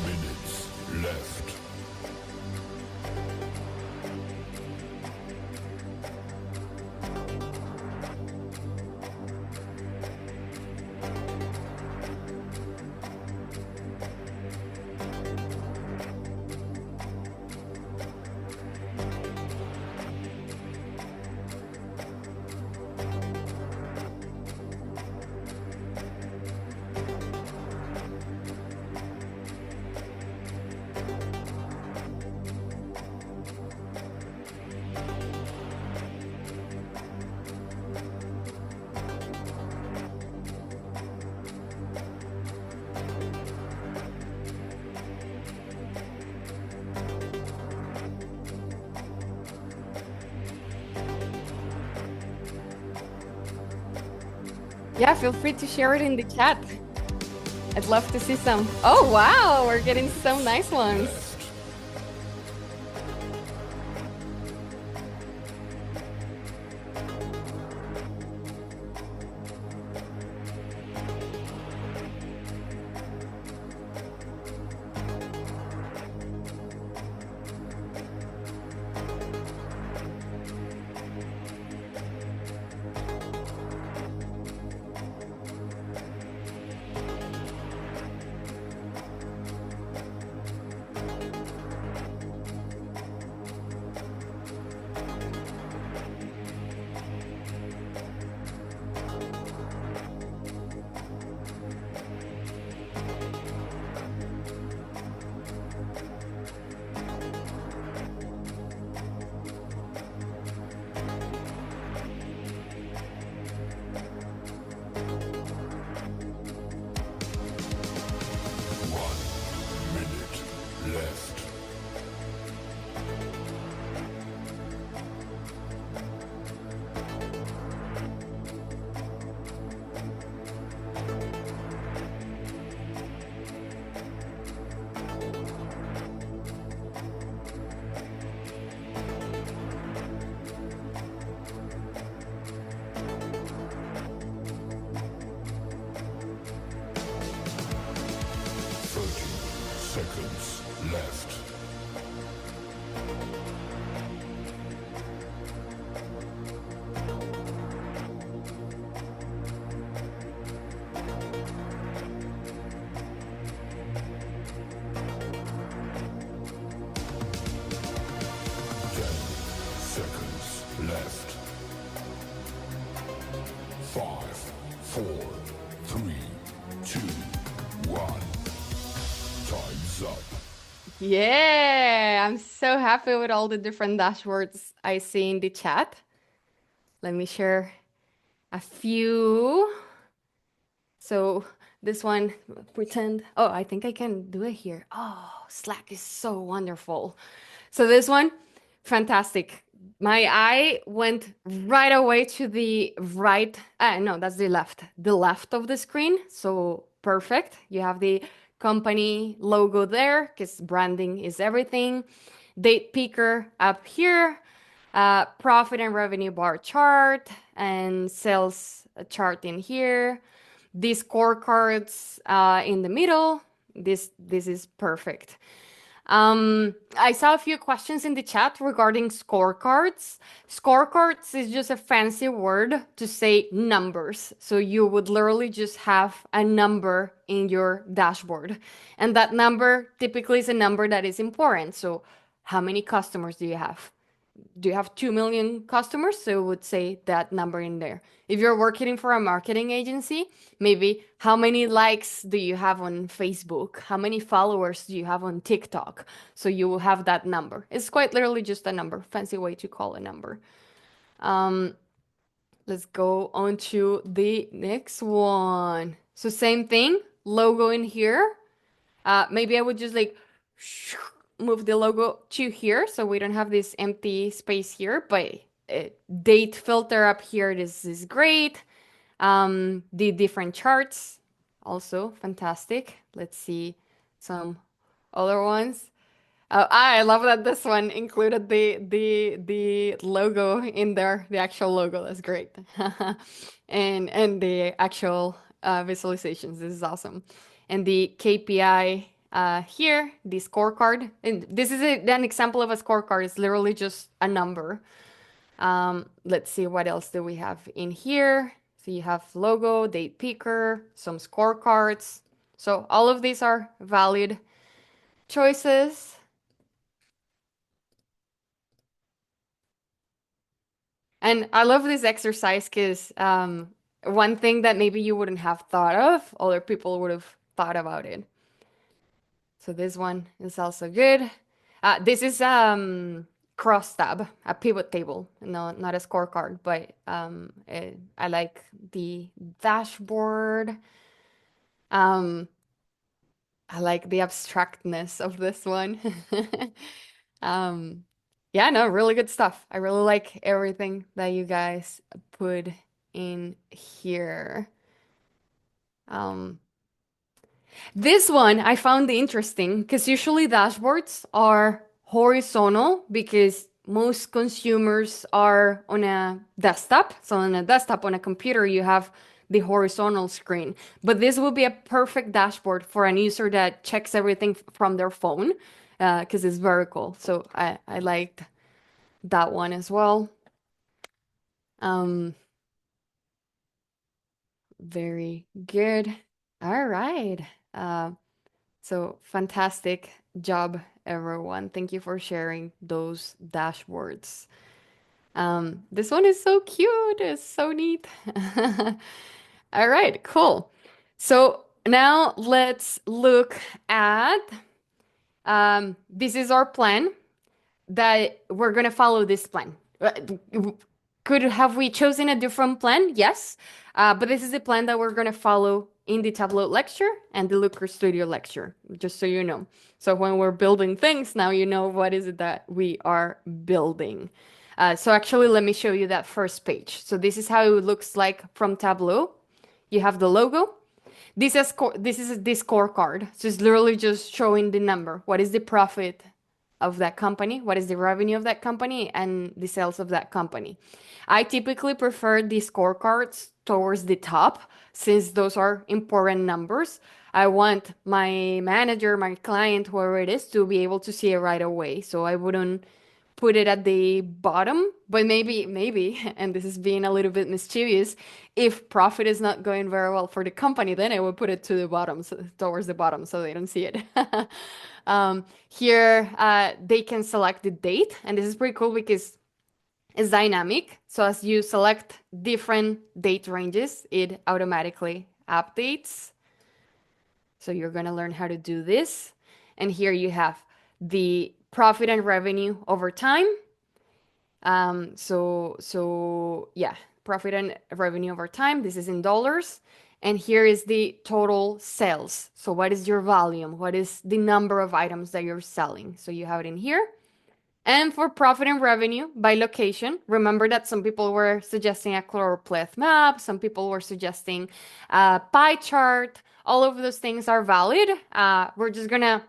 Left. Left. Yeah, feel free to share it in the chat. I'd love to see some. Oh, wow, we're getting some nice ones. Left. Seconds left. Time's up. Yeah, I'm so happy with all the different dashboards I see in the chat. Let me share a few. So this one, pretend. Oh, I think I can do it here. Oh, Slack is so wonderful. So this one, fantastic. My eye went right away to the right. No, that's the left of the screen. So perfect. You have the company logo there because branding is everything. Date picker up here, profit and revenue bar chart, and sales chart in here. These scorecards in the middle. This is perfect. I saw a few questions in the chat regarding scorecards. Scorecards is just a fancy word to say numbers. So you would literally just have a number in your dashboard. And that number typically is a number that is important. So how many customers do you have? Do you have 2 million customers? So it would say that number in there. If you're working for a marketing agency, maybe how many likes do you have on Facebook? How many followers do you have on TikTok? So you will have that number. It's quite literally just a number, fancy way to call a number. Let's go on to the next one. So same thing, logo in here. Maybe I would just like move the logo to here so we don't have this empty space here, but date filter up here, this is great. The different charts, also fantastic. Let's see some other ones. I love that this one included the logo in there, the actual logo. That's great. And the actual visualizations. This is awesome. And the KPI here, the scorecard. And this is an example of a scorecard. It's literally just a number. Let's see what else do we have in here. So you have logo, date picker, some scorecards. So all of these are valid choices. And I love this exercise because one thing that maybe you wouldn't have thought of, other people would have thought about it. So this one is also good. This is cross tab, a pivot table, no, not a scorecard, but I like the dashboard. I like the abstractness of this one. Um, yeah, no, really good stuff. I really like everything that you guys put in here. Um, this one I found interesting because usually dashboards are horizontal because most consumers are on a desktop. So on a desktop, on a computer, you have the horizontal screen. But this will be a perfect dashboard for an user that checks everything from their phone because it's very cool. So I liked that one as well. Um, very good. All right. Uh, So fantastic job, everyone. Thank you for sharing those dashboards. This one is so cute. It's so neat. All right, cool. So now let's look at this is our plan that we're going to follow this plan. Could have we chosen a different plan? Yes. But this is the plan that we're going to follow in the Tableau lecture and the Looker Studio lecture, just so you know. So when we're building things, now you know what is it that we are building. So actually, let me show you that first page. So this is how it looks like from Tableau. You have the logo. This is the scorecard. So it's literally just showing the number. What is the profit of that company? What is the revenue of that company and the sales of that company? I typically prefer the scorecards towards the top since those are important numbers. I want my manager, my client, whoever it is, to be able to see it right away. So I wouldn't put it at the bottom, but maybe, and this is being a little bit mischievous, if profit is not going very well for the company, then I would put it to the bottom, so, towards the bottom, so they don't see it. Here, they can select the date, and this is pretty cool because it's dynamic. So as you select different date ranges, it automatically updates. So you're going to learn how to do this. And here you have the profit and revenue over time. So yeah, profit and revenue over time. This is in dollars. And here is the total sales. So what is your volume? What is the number of items that you're selling? So you have it in here. And for profit and revenue by location, remember that some people were suggesting a choropleth map, some people were suggesting a pie chart. All of those things are valid. We're just gonna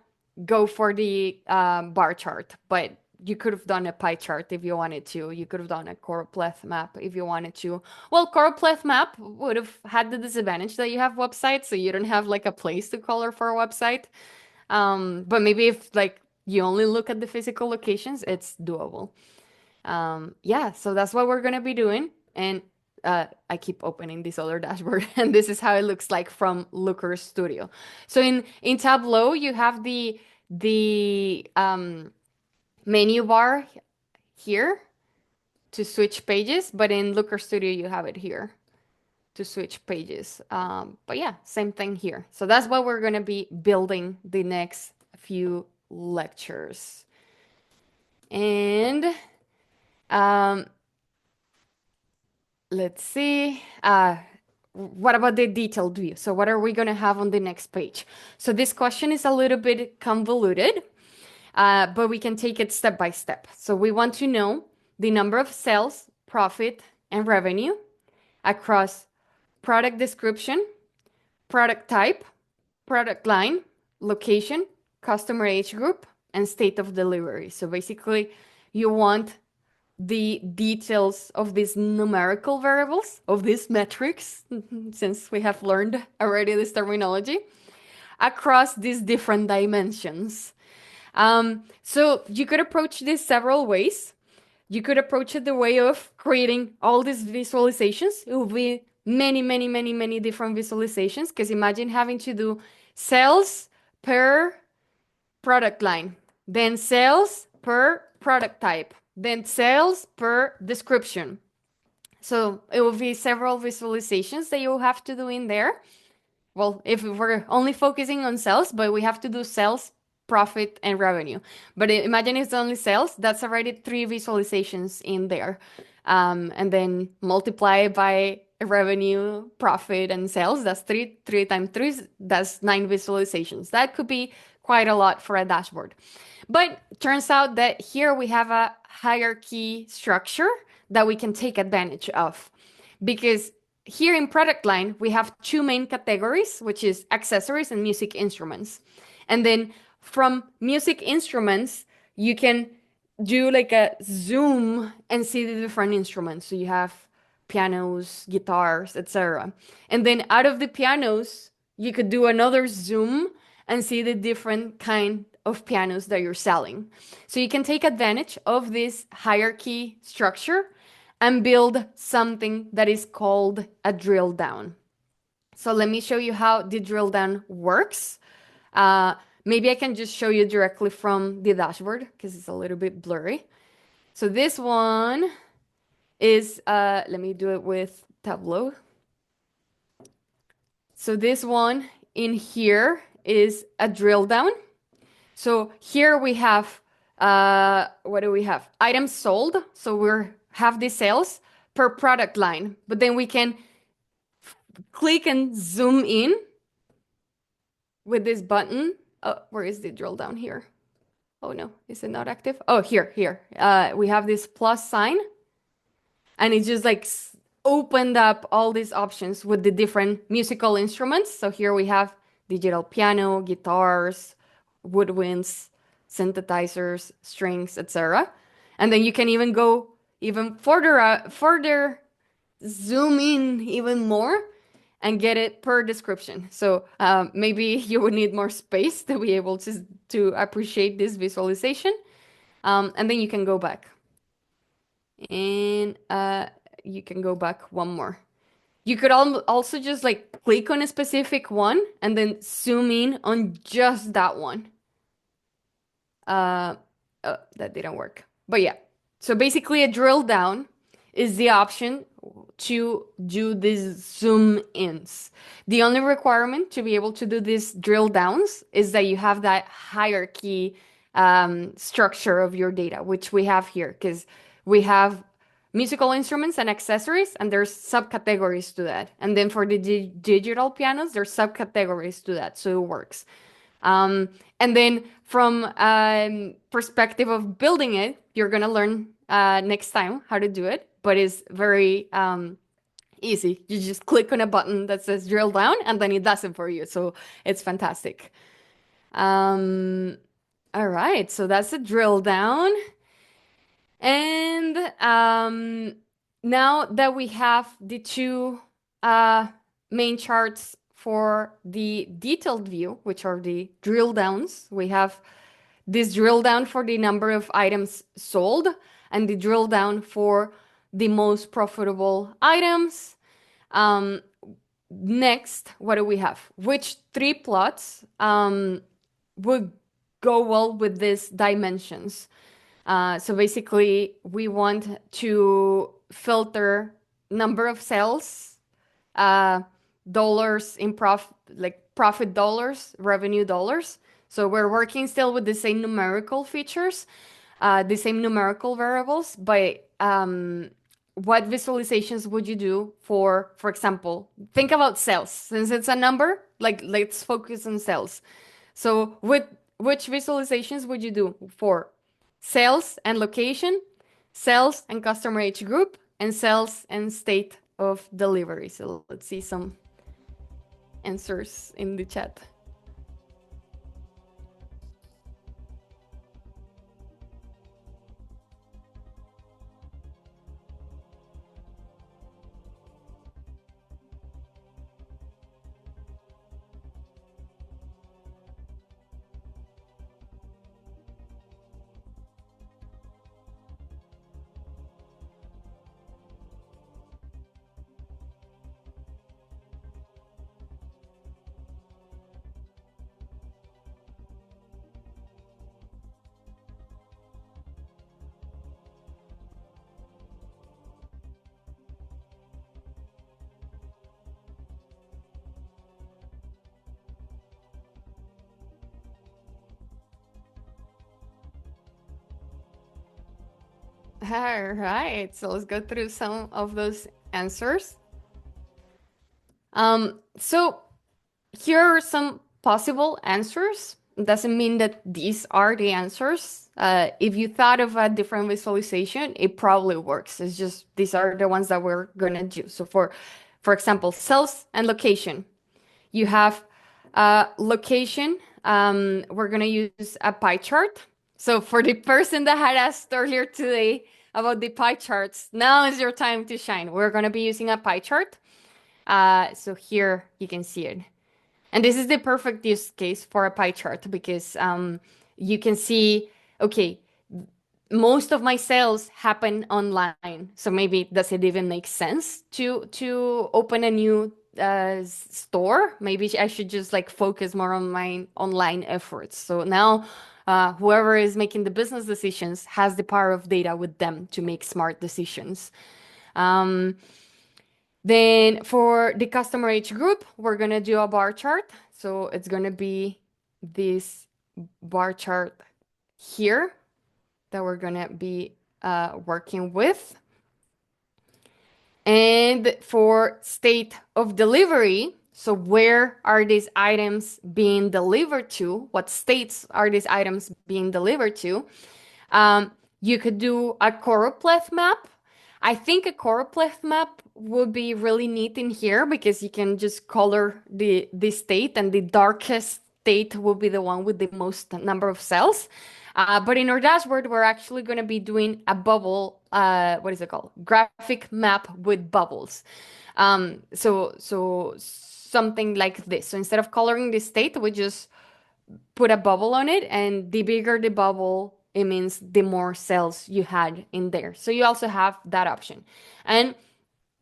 go for the bar chart, but you could have done a pie chart if you wanted to. You could have done a choropleth map if you wanted to. Well, choropleth map would have had the disadvantage that you have websites, so you don't have like a place to color for a website. But maybe if like you only look at the physical locations, it's doable. Yeah, so that's what we're gonna be doing. And I keep opening this other dashboard, and this is how it looks like from Looker Studio. So in Tableau, you have the menu bar here to switch pages, but in Looker Studio, you have it here to switch pages. But yeah, same thing here. So that's what we're gonna be building the next few lectures. And let's see. What about the detailed view? So what are we gonna have on the next page? So this question is a little bit convoluted, but we can take it step by step. So we want to know the number of sales, profit, and revenue across product description, product type, product line, location, customer age group, and state of delivery. So basically, you want the details of these numerical variables, of these metrics, since we have learned already this terminology, across these different dimensions. So you could approach this several ways. You could approach it the way of creating all these visualizations. It will be many, many, many, many different visualizations, because imagine having to do sales per product line, then sales per product type, then sales per description. So it will be several visualizations that you'll have to do in there. Well, if we're only focusing on sales, but we have to do sales, profit, and revenue. But imagine it's only sales, that's already 3 visualizations in there. And then multiply it by revenue, profit, and sales. That's 3 times 3, that's 9 visualizations. That could be quite a lot for a dashboard. But turns out that here we have a hierarchy structure that we can take advantage of. Because here in product line, we have 2 main categories, which is accessories and music instruments. And then from music instruments, you can do like a zoom and see the different instruments. So you have pianos, guitars, etc. And then out of the pianos, you could do another zoom and see the different kind of pianos that you're selling. So you can take advantage of this hierarchy structure and build something that is called a drill down. So let me show you how the drill down works. Maybe I can just show you directly from the dashboard because it's a little bit blurry. So this one is, let me do it with Tableau. So this one in here is a drill down. So here we have, what do we have? Items sold. So we have the sales per product line, but then we can click and zoom in with this button. Oh, where is the drill down here? Oh no, is it not active? Oh, here. We have this plus sign, and it just like opened up all these options with the different musical instruments. So here we have digital piano, guitars, woodwinds, synthesizers, strings, etc. And then you can even go even further zoom in even more and get it per description. So maybe you would need more space to be able to appreciate this visualization. And then you can go back. And you can go back one more. You could also just like click on a specific one and then zoom in on just that one. Oh, that didn't work. But yeah, so basically a drill down is the option to do these zoom ins. The only requirement to be able to do these drill downs is that you have that hierarchy structure of your data, which we have here, because we have musical instruments and accessories, and there's subcategories to that. And then for the digital pianos, there's subcategories to that, so it works. And then from perspective of building it, you're gonna learn next time how to do it, but it's very easy. You just click on a button that says drill down, and then it does it for you. So it's fantastic. Um, all right, so that's a drill down. And now that we have the two uh, main charts for the detailed view, which are the drill downs, we have this drill down for the number of items sold and the drill down for the most profitable items. Um, Next, what do we have? Which three plots would go well with these dimensions? So basically, we want to filter number of sales, uh, dollars in profit dollars, revenue dollars. So we're working still with the same numerical features, the same numerical variables, but what visualizations would you do for example, think about sales. Since it's a number, like let's focus on sales. So which visualizations would you do for sales and location, sales and customer age group, and sales and state of delivery? So let's see some answers in the chat. All right, so let's go through some of those answers. So here are some possible answers. It doesn't mean that these are the answers. If you thought of a different visualization, it probably works. It's just these are the ones that we're gonna do. So for example, sales and location. You have location. We're gonna use a pie chart. So for the person that had asked earlier today about the pie charts, now is your time to shine. We're gonna be using a pie chart. So here you can see it. And this is the perfect use case for a pie chart because you can see, okay, most of my sales happen online. So maybe does it even make sense to open a new store? Maybe I should just like focus more on my online efforts. So now whoever is making the business decisions has the power of data with them to make smart decisions. Then for the customer age group, we're gonna do a bar chart. So it's gonna be this bar chart here that we're gonna be working with. And for state of delivery, so where are these items being delivered to? What states are these items being delivered to? You could do a choropleth map. I think a choropleth map would be really neat in here because you can just color the state, and the darkest state will be the one with the most number of cells. But in our dashboard, we're actually going to be doing a bubble, what is it called? Graphic map with bubbles. So something like this. So instead of coloring the state, we just put a bubble on it, and the bigger the bubble, it means the more cells you had in there. So you also have that option. And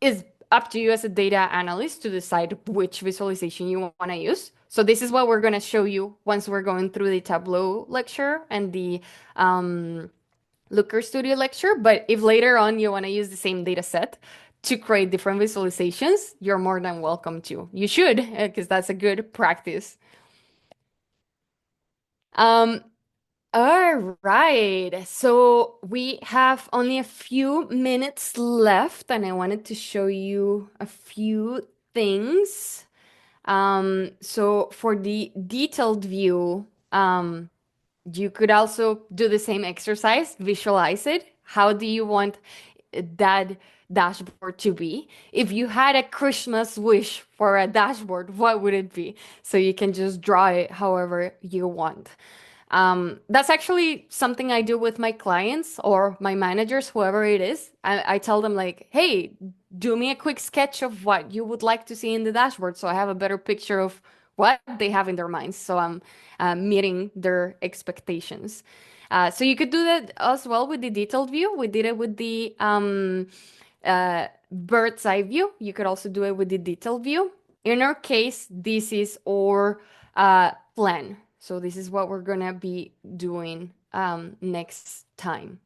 it's up to you as a data analyst to decide which visualization you want to use. So this is what we're going to show you once we're going through the Tableau lecture and the Looker Studio lecture, but if later on you want to use the same data set to create different visualizations, you're more than welcome to. You should, because that's a good practice. Um, all right. So we have only a few minutes left, and I wanted to show you a few things. So for the detailed view, you could also do the same exercise, visualize it. How do you want that dashboard to be? If you had a Christmas wish for a dashboard, what would it be? So you can just draw it however you want. That's actually something I do with my clients or my managers, whoever it is. I tell them like, hey, do me a quick sketch of what you would like to see in the dashboard so I have a better picture of what they have in their minds. So I'm meeting their expectations. So you could do that as well with the detailed view. We did it with the bird's eye view. You could also do it with the detailed view. In our case, this is our plan. So this is what we're gonna be doing next time.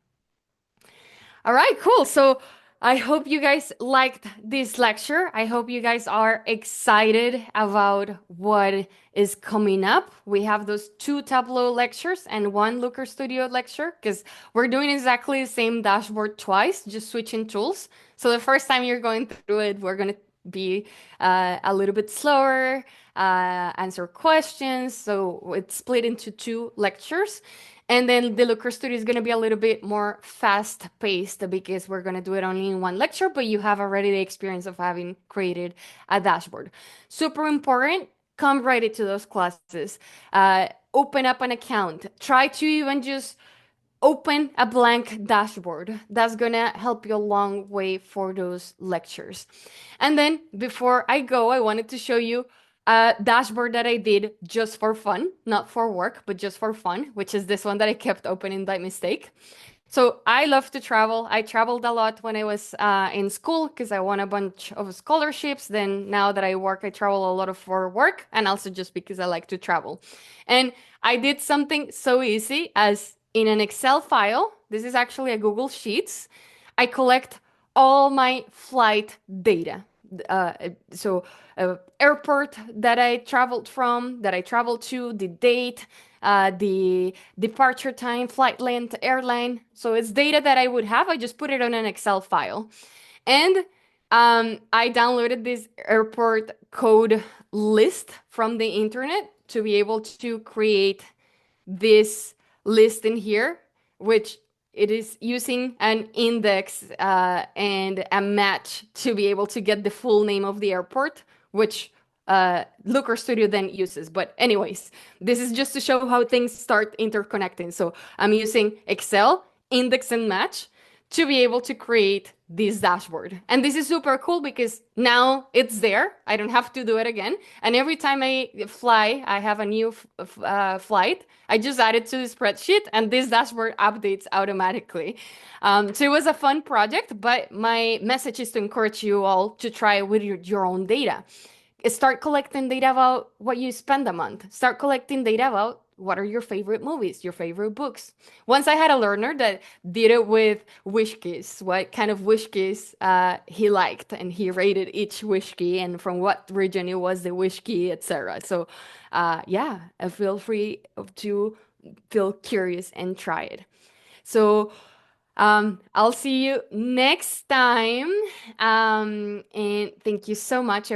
All right, cool. So I hope you guys liked this lecture. I hope you guys are excited about what is coming up. We have those 2 Tableau lectures and 1 Looker Studio lecture because we're doing exactly the same dashboard twice, just switching tools. So the first time you're going through it, we're going to be a little bit slower, answer questions. So it's split into 2 lectures. And then the Looker Studio is going to be a little bit more fast paced because we're going to do it only in 1 lecture, but you have already the experience of having created a dashboard. Super important. Come right into those classes. Open up an account. Try to even just open a blank dashboard. That's gonna help you a long way for those lectures. And then before I go, I wanted to show you a dashboard that I did just for fun, not for work, but just for fun, which is this one that I kept opening by mistake. So I love to travel. I traveled a lot when I was in school because I won a bunch of scholarships. Then now that I work, I travel a lot for work and also just because I like to travel. And I did something so easy as in an Excel file. This is actually a Google Sheets. I collect all my flight data. Uh, so airport that I traveled from, that I traveled to, the date, the departure time, flight length, airline. So it's data that I would have. I just put it on an Excel file. And I downloaded this airport code list from the internet to be able to create this list in here, which it is using an index and a match to be able to get the full name of the airport, which Looker Studio then uses. But anyways, this is just to show how things start interconnecting. So I'm using Excel, index and match to be able to create this dashboard. And this is super cool because now it's there. I don't have to do it again. And every time I fly, I have a new flight. I just add it to the spreadsheet and this dashboard updates automatically. So it was a fun project, but my message is to encourage you all to try it with your own data. Start collecting data about what you spend a month. Start collecting data about what are your favorite movies, your favorite books. Once I had a learner that did it with whiskeys, what kind of whiskeys he liked, and he rated each whiskey and from what region it was the whiskey, etc. So, yeah, feel free to feel curious and try it. So, I'll see you next time. And thank you so much.